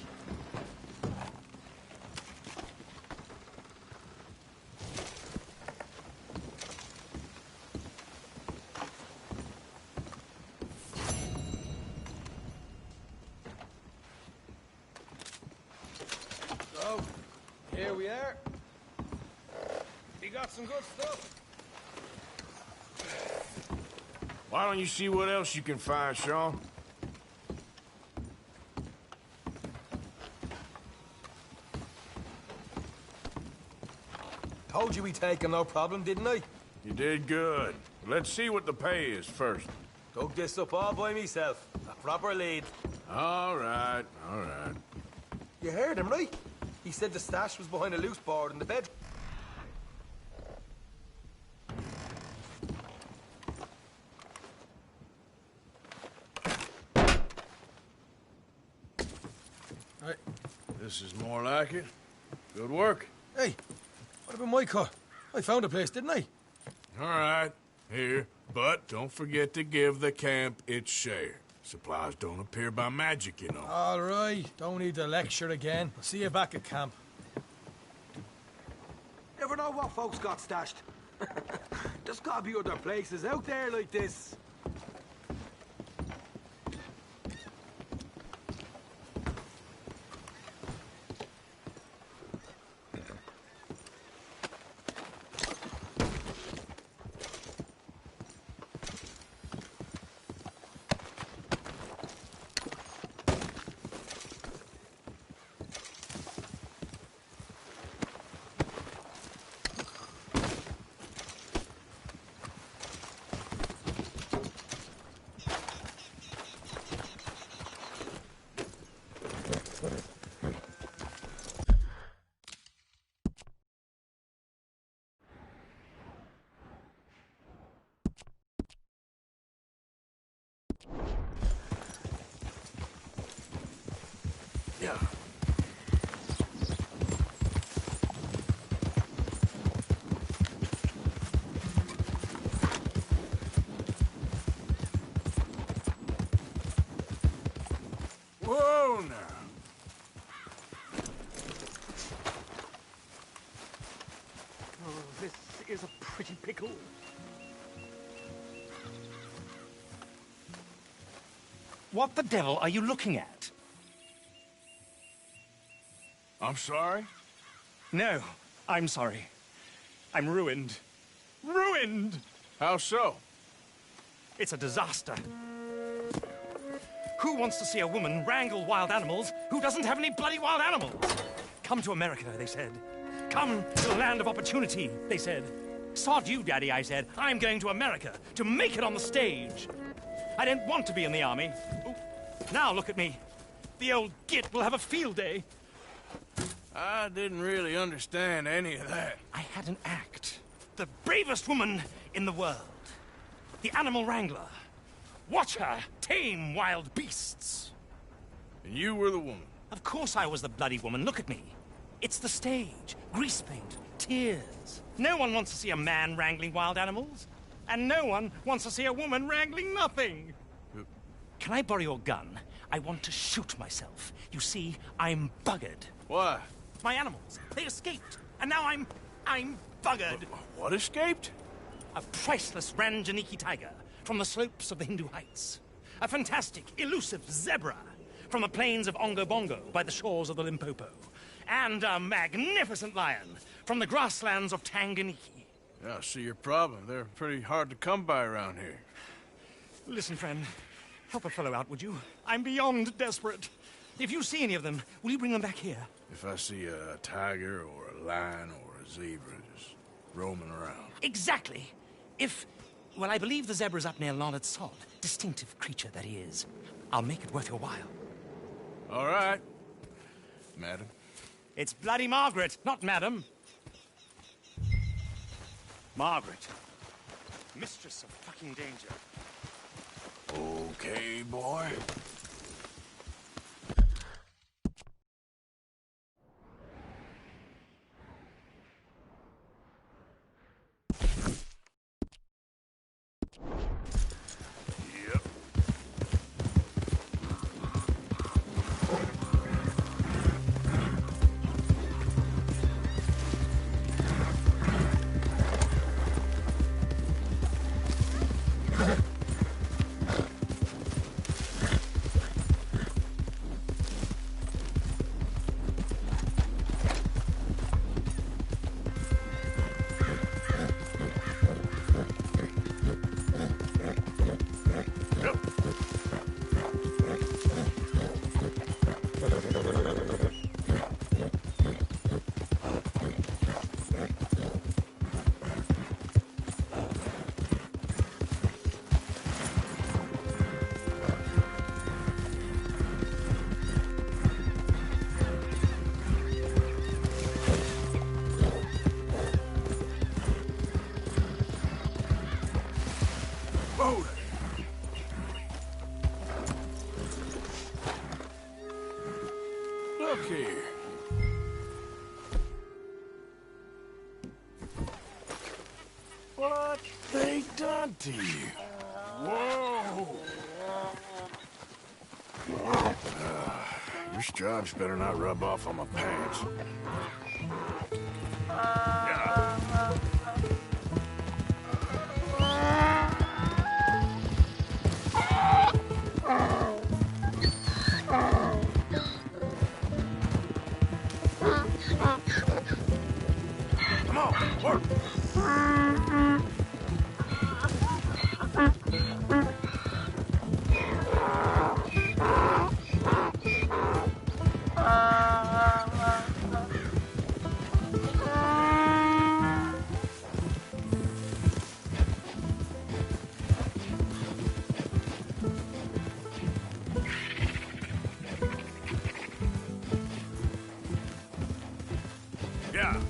So, here we are. We got some good stuff. Why don't you see what else you can find, Sean? Told you we'd take him, no problem, didn't I? You did good. Let's see what the pay is first. Dug this up all by myself. A proper lead. All right, all right. You heard him, right? He said the stash was behind a loose board in the bed. Right. This is more like it. Good work. Hey, what about my car? I found a place, didn't I? All right, here. But don't forget to give the camp its share. Supplies don't appear by magic, you know. All right, don't need to lecture again. I'll see you back at camp. Never know what folks got stashed. There's gotta be other places out there like this. Yeah. Whoa, now. Oh, this is a pretty pickle. What the devil are you looking at? I'm sorry? No, I'm sorry. I'm ruined. Ruined! How so? It's a disaster. Who wants to see a woman wrangle wild animals who doesn't have any bloody wild animals? Come to America, they said. Come to the land of opportunity, they said. Sod you, Daddy, I said. I'm going to America to make it on the stage. I didn't want to be in the army. Ooh. Now look at me. The old git will have a field day. I didn't really understand any of that. I had an act. The bravest woman in the world. The animal wrangler. Watch her tame wild beasts. And you were the woman? Of course I was the bloody woman. Look at me. It's the stage. Grease paint. Tears. No one wants to see a man wrangling wild animals. And no one wants to see a woman wrangling nothing. Can I borrow your gun? I want to shoot myself. You see, I'm buggered. Why? My animals. They escaped. And now I'm buggered. What escaped? A priceless Ranjaniki tiger from the slopes of the Hindu Heights. A fantastic, elusive zebra from the plains of Ongo Bongo by the shores of the Limpopo. And a magnificent lion from the grasslands of Tanganiki. Yeah, I see your problem. They're pretty hard to come by around here. Listen, friend. Help a fellow out, would you? I'm beyond desperate. If you see any of them, will you bring them back here? If I see a tiger or a lion or a zebra just roaming around. Exactly. Well, I believe the zebra's up near Larned Sod. Distinctive creature that he is. I'll make it worth your while. All right, madam. It's bloody Margaret, not madam. Margaret. Mistress of fucking danger. Okay, boy. Look here. What they done to you? Whoa! Your stripes better not rub off on my pants. Come on, work. Yeah.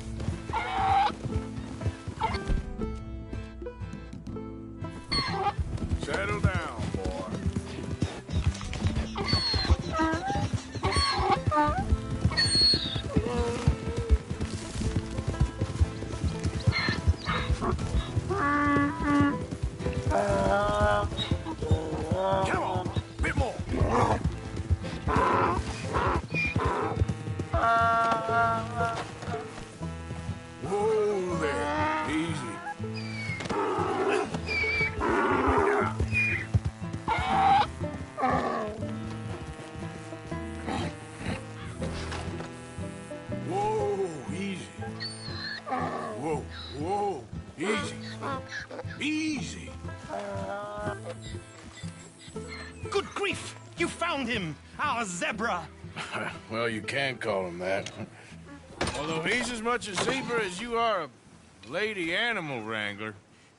Good grief! You found him! Our zebra! Well, you can call him that. Although he's as much a zebra as you are a lady animal wrangler.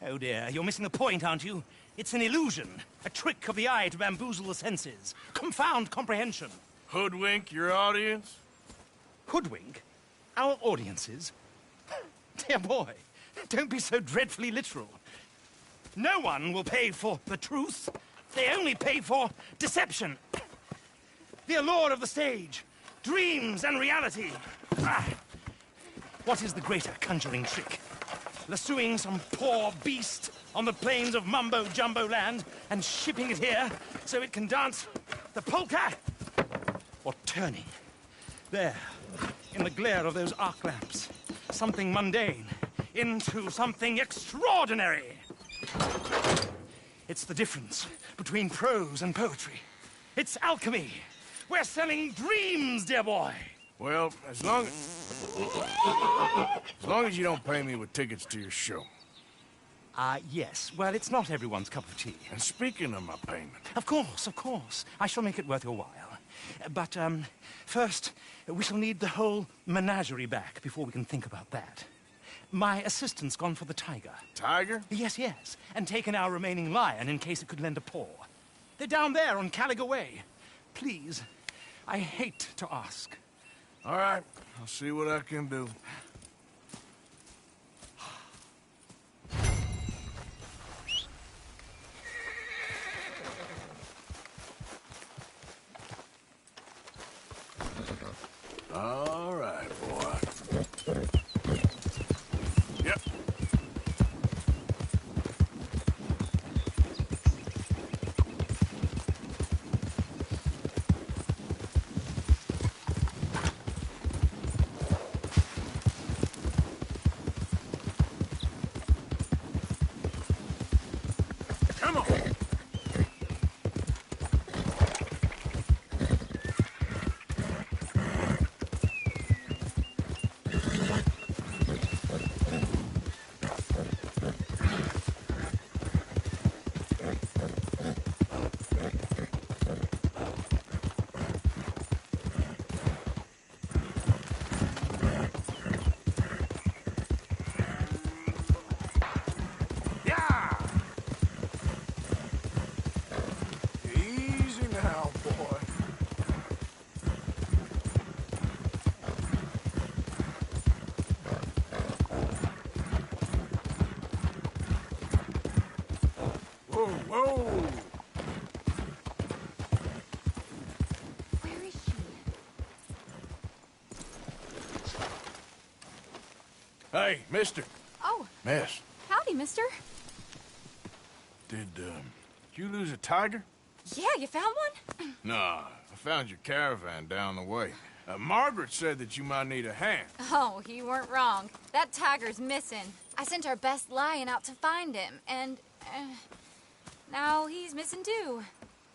Oh dear, you're missing the point, aren't you? It's an illusion. A trick of the eye to bamboozle the senses. Confound comprehension. Hoodwink your audience? Hoodwink? Our audiences? Dear boy, don't be so dreadfully literal. No one will pay for the truth. They only pay for deception. The allure of the stage, dreams and reality. What is the greater conjuring trick? Lassoing some poor beast on the plains of mumbo-jumbo land and shipping it here so it can dance the polka? Or turning, there, in the glare of those arc lamps, something mundane into something extraordinary? It's the difference between prose and poetry. It's alchemy. We're selling dreams, dear boy. Well, as long as you don't pay me with tickets to your show. Yes. Well, it's not everyone's cup of tea. And speaking of my payment... Of course, of course. I shall make it worth your while. But, first, we shall need the whole menagerie back before we can think about that. My assistant's gone for the tiger. Tiger? Yes, yes. And taken our remaining lion in case it could lend a paw. They're down there on Caliga Way. Please, I hate to ask. All right, I'll see what I can do. All right, boy. Yep. Come on. Easy now, boy. Whoa, whoa! Where is she? Hey, mister. Oh, Miss, howdy, mister. did you lose a tiger? Yeah, you found one? Nah, I found your caravan down the way. Margaret said that you might need a hand. Oh, you weren't wrong. That tiger's missing. I sent our best lion out to find him, and now he's missing too.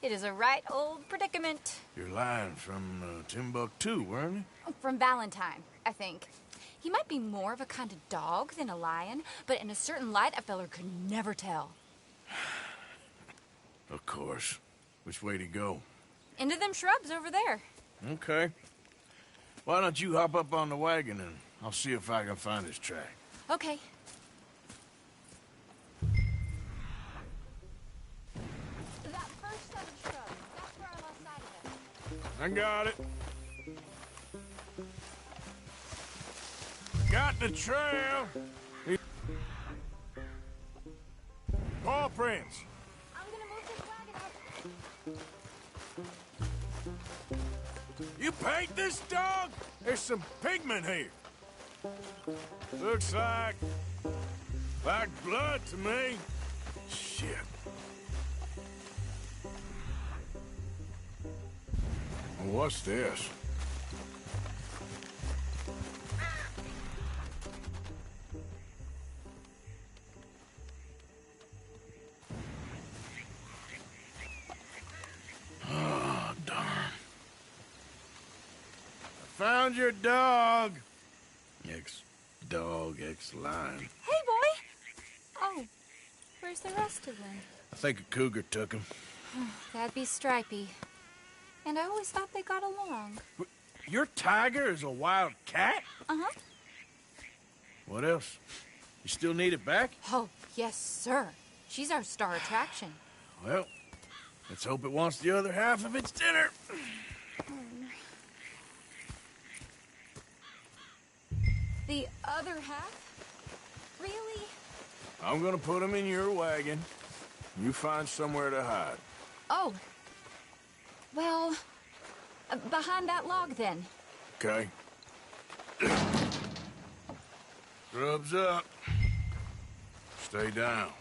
It is a right old predicament. You're lying from Timbuktu, weren't you? From Valentine, I think. He might be more of a kind of dog than a lion, but in a certain light, a feller could never tell. Of course. Which way to go? Into them shrubs over there. Okay. Why don't you hop up on the wagon and I'll see if I can find his track. Okay. That first set of shrubs, that's where I lost sight of him. I got it. Got the trail. Paw prints. I'm gonna move this wagon up. You paint this dog? There's some pigment here. Looks like blood to me. Shit. What's this? Oh, darn. Found your dog. Ex-dog, ex-lion. Hey, boy! Oh, where's the rest of them? I think a cougar took him. That'd be Stripey. And I always thought they got along. Your tiger is a wild cat? Uh-huh. What else? You still need it back? Oh, yes, sir. She's our star attraction. Well, let's hope it wants the other half of its dinner. The other half? Really? I'm gonna put him in your wagon. You find somewhere to hide. Oh. Well, behind that log, then. Okay. Grub's up. Stay down.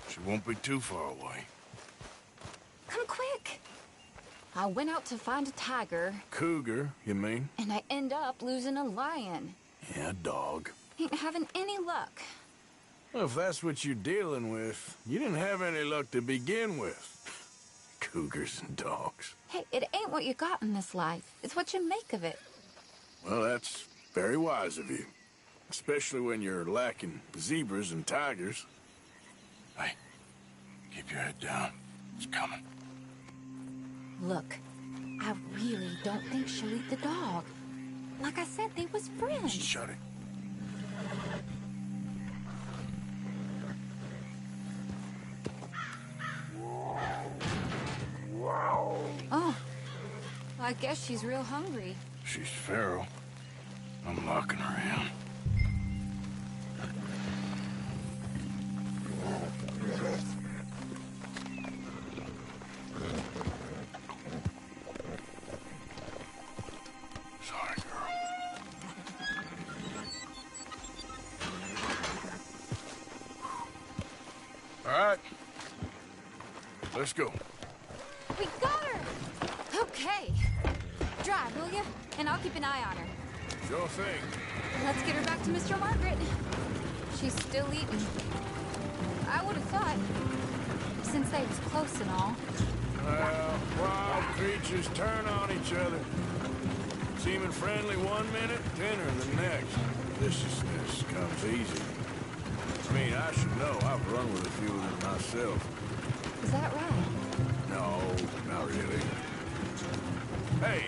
She won't be too far away. Come quick. I went out to find a tiger. Cougar, you mean? And I end up losing a lion. Yeah, dog. Ain't having any luck. Well, if that's what you're dealing with, you didn't have any luck to begin with. Cougars and dogs. Hey, it ain't what you got in this life. It's what you make of it. Well, that's very wise of you. Especially when you're lacking zebras and tigers. Hey, keep your head down. It's coming. Look, I really don't think she'll eat the dog. Like I said, they was friends. Shut it. Oh, I guess she's real hungry. She's feral. I'm locking her in. Sorry, girl. All right. Let's go. We got her! Okay. Drive, will you? And I'll keep an eye on her. Sure thing. Let's get her back to Mr. Margaret. She's still eating. I would have thought, since they was close and all. Well, wild creatures turn on each other. Seeming friendly one minute, tender the next. Viciousness comes easy. I mean, I should know. I've run with a few of them myself. Is that right? No, not really. Hey,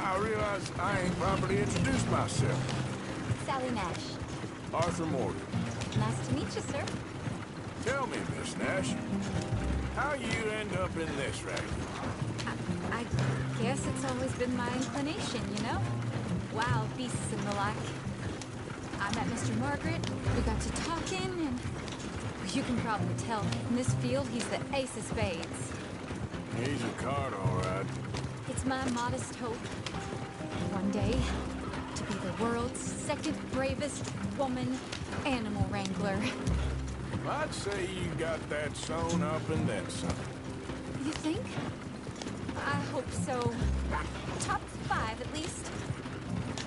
I realize I ain't properly introduced myself. Sally Nash. Arthur Morgan. Nice to meet you, sir. Tell me, Miss Nash, how you end up in this racket? I guess it's always been my inclination, you know? Wild beasts and the like. I met Mr. Margaret, we got to talking, and you can probably tell, in this field, he's the ace of spades. He's a card, all right. It's my modest hope, one day, to be the world's second bravest woman animal wrangler. I'd say you got that sewn up and then some. You think? I hope so. Top 5, at least.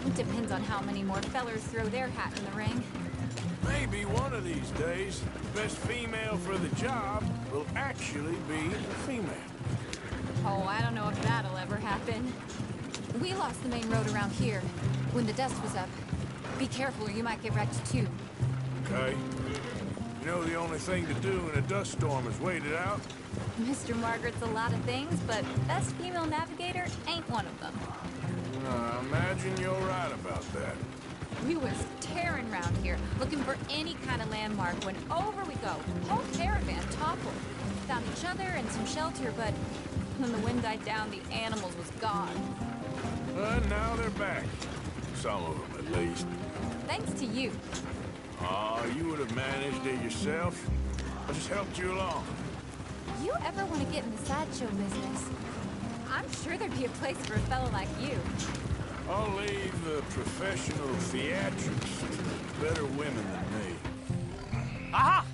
It depends on how many more fellers throw their hat in the ring. Maybe one of these days, the best female for the job will actually be a female. Oh, I don't know if that'll ever happen. We lost the main road around here when the dust was up. Be careful or you might get wrecked too. Okay. You know the only thing to do in a dust storm is wait it out? Mr. Margaret's a lot of things, but best female navigator ain't one of them. I imagine you're right about that. We was tearing around here, looking for any kind of landmark when over we go. Whole caravan toppled. Found each other and some shelter, but when the wind died down, the animals was gone. But now they're back. Some of them, at least. Thanks to you. Oh, you would have managed it yourself. I just helped you along. You ever want to get in the sideshow business? I'm sure there'd be a place for a fellow like you. I'll leave the professional theatrics to better women than me. Aha!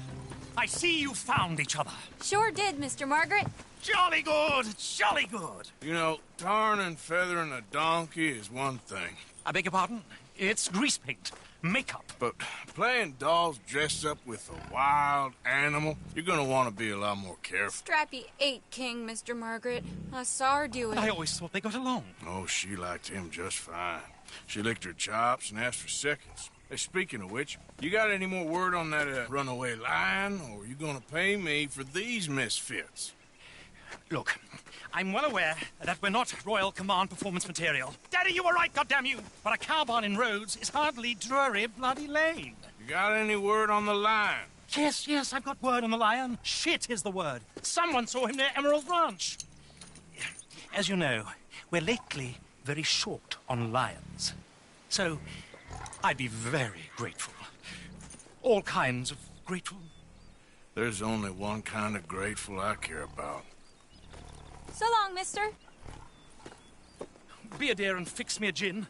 I see you found each other. Sure did, Mr. Margaret. Jolly good, jolly good. You know, tarring and feathering a donkey is one thing. I beg your pardon? It's grease paint. Makeup. But playing dolls dressed up with a wild animal, you're gonna want to be a lot more careful. Stripey ate King, Mr. Margaret. I saw her do it. I always thought they got along. Oh, she liked him just fine. She licked her chops and asked for seconds. Hey, speaking of which, you got any more word on that runaway lion, or are you gonna pay me for these misfits? Look, I'm well aware that we're not Royal Command performance material. Daddy, you were right, goddammit you! But a cow barn in Rhodes is hardly Drury Bloody Lane. You got any word on the lion? Yes, I've got word on the lion. Shit is the word. Someone saw him near Emerald Ranch. As you know, we're lately very short on lions. So, I'd be very grateful. All kinds of grateful. There's only one kind of grateful I care about. So long, mister. Be a dear and fix me a gin.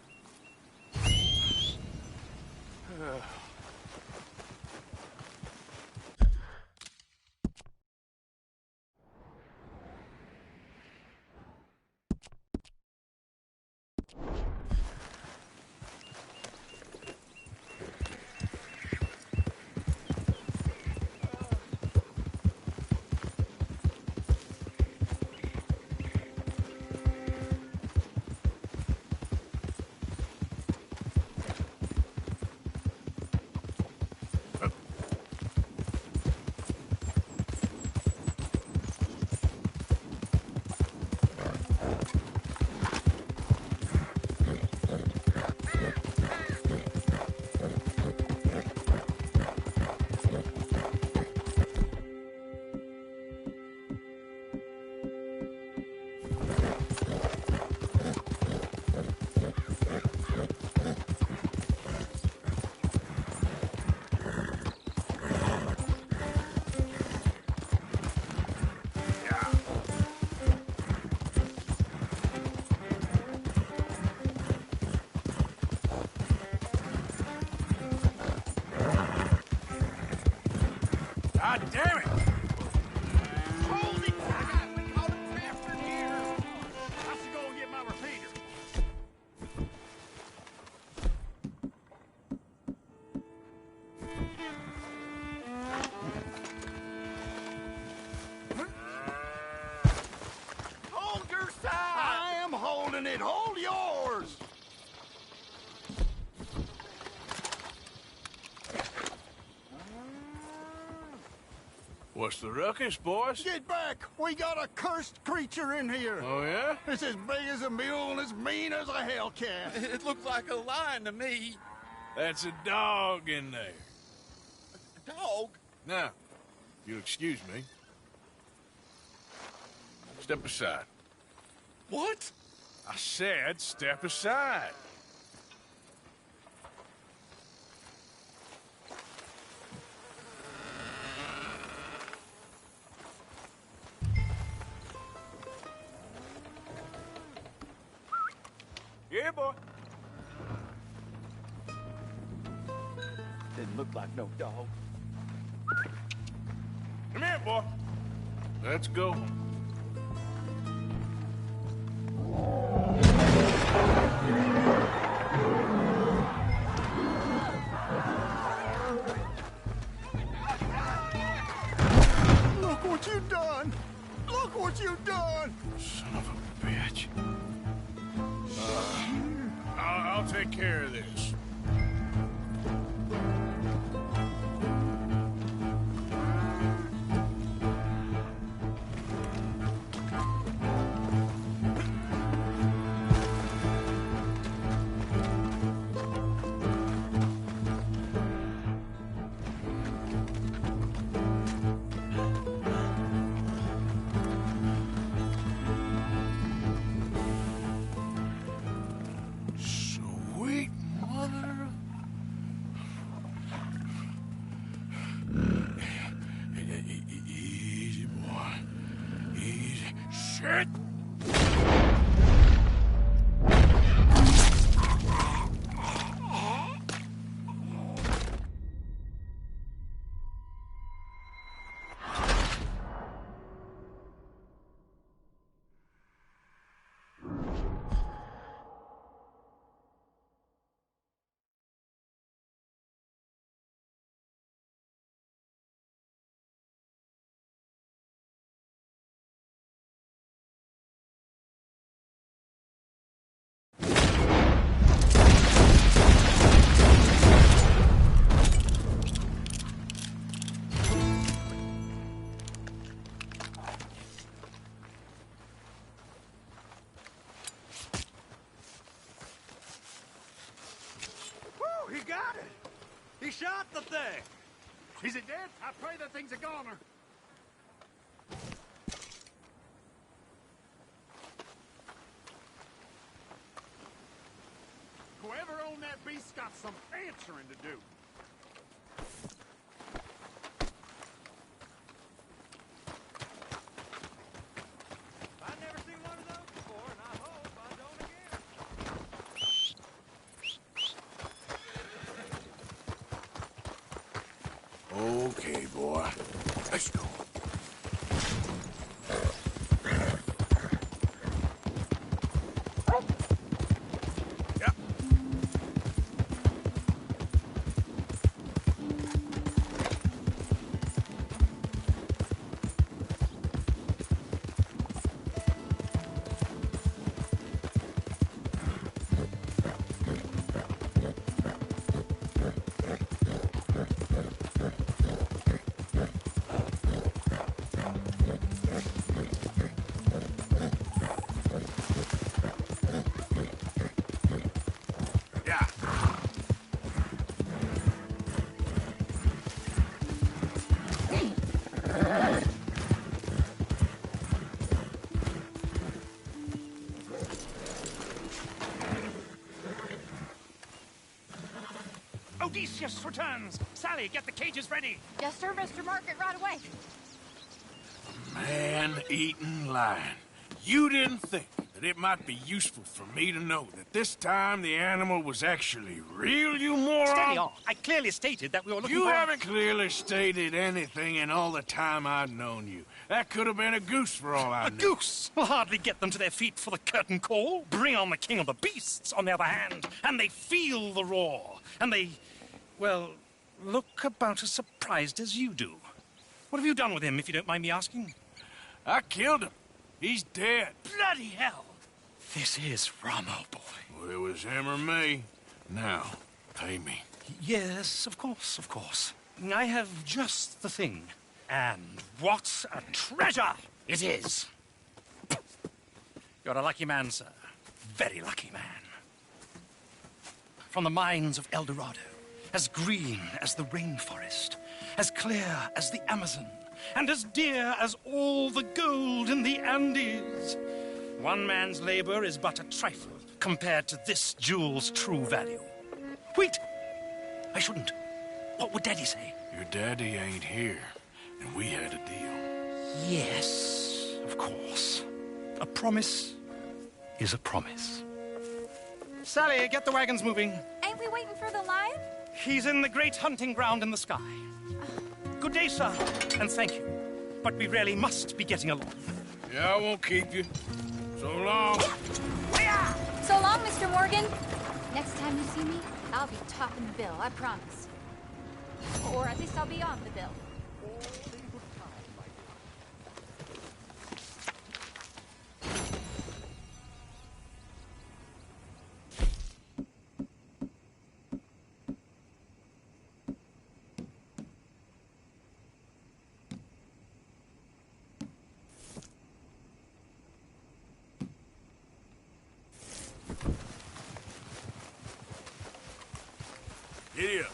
God damn it! Hold it! We caught a bastard here! I should go and get my repeater. Hold your side! I am holding it. Hold yours! What's the ruckus, boys? Get back! We got a cursed creature in here! Oh, yeah? It's as big as a mule and as mean as a hellcat. It looks like a lion to me. That's a dog in there. A dog? Now, if you'll excuse me. Step aside. What? I said step aside. Yeah, boy. Didn't look like no dog. Come here, boy. Let's go. Look what you done! Look what you done! Son of a bitch. I'll take care of this. Sweet mother. Easy, boy. Easy. Shit! He shot the thing! Is it dead? I pray that thing's a goner. Whoever owned that beast's got some answering to do. I've never seen one of those before, and I hope I don't again. Okay, boy. Let's go. Odysseus returns! Sally, get the cages ready! Yes, sir, Mr. Margaret, right away. Man-eating lion. You didn't think that it might be useful for me to know that this time the animal was actually real, you moron? Steady on. I clearly stated that we were looking You for... haven't clearly stated anything in all the time I've known you. That could have been a goose for all I know. A goose will hardly get them to their feet for the curtain call. Bring on the king of the beasts, on the other hand, and they feel the roar. And they, well, look about as surprised as you do. What have you done with him, if you don't mind me asking? I killed him. He's dead. Bloody hell! This is Ramo, boy. Well, it was him or me. Now, pay me. Yes, of course, of course. I have just the thing. And what a treasure it is! You're a lucky man, sir. Very lucky man. From the mines of El Dorado, as green as the rainforest, as clear as the Amazon, and as dear as all the gold in the Andes. One man's labor is but a trifle compared to this jewel's true value. Wait! I shouldn't. What would Daddy say? Your daddy ain't here, and we had a deal. Yes, of course. A promise is a promise. Sally, get the wagons moving. Ain't we waiting for the lion? He's in the great hunting ground in the sky. Good day, sir, and thank you. But we really must be getting along. Yeah, I won't keep you. So long. So long, Mr. Morgan. Next time you see me, I'll be topping the bill, I promise. Or at least I'll be on the bill. Giddy up.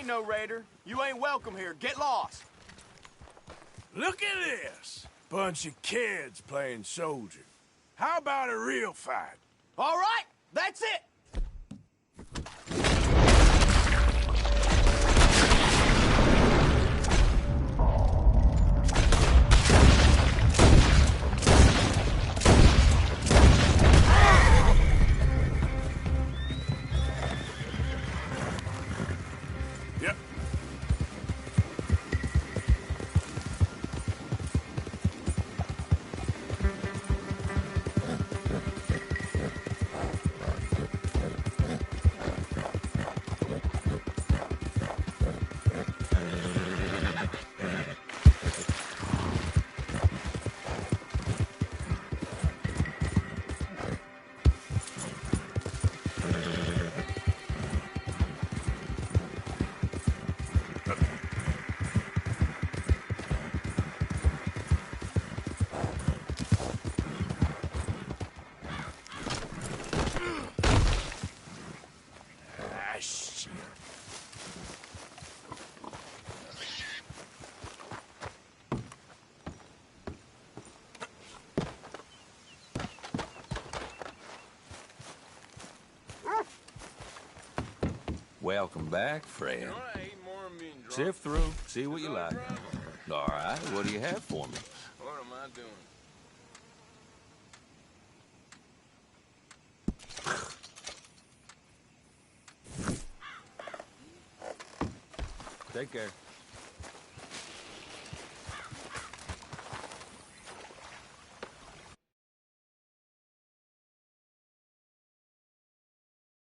no raider. You ain't welcome here. Get lost. Look at this. Bunch of kids playing soldier. How about a real fight? All right, that's it. Yep. Welcome back, friend. Sift through, see what you like. All right, what do you have for me? What am I doing? Take care.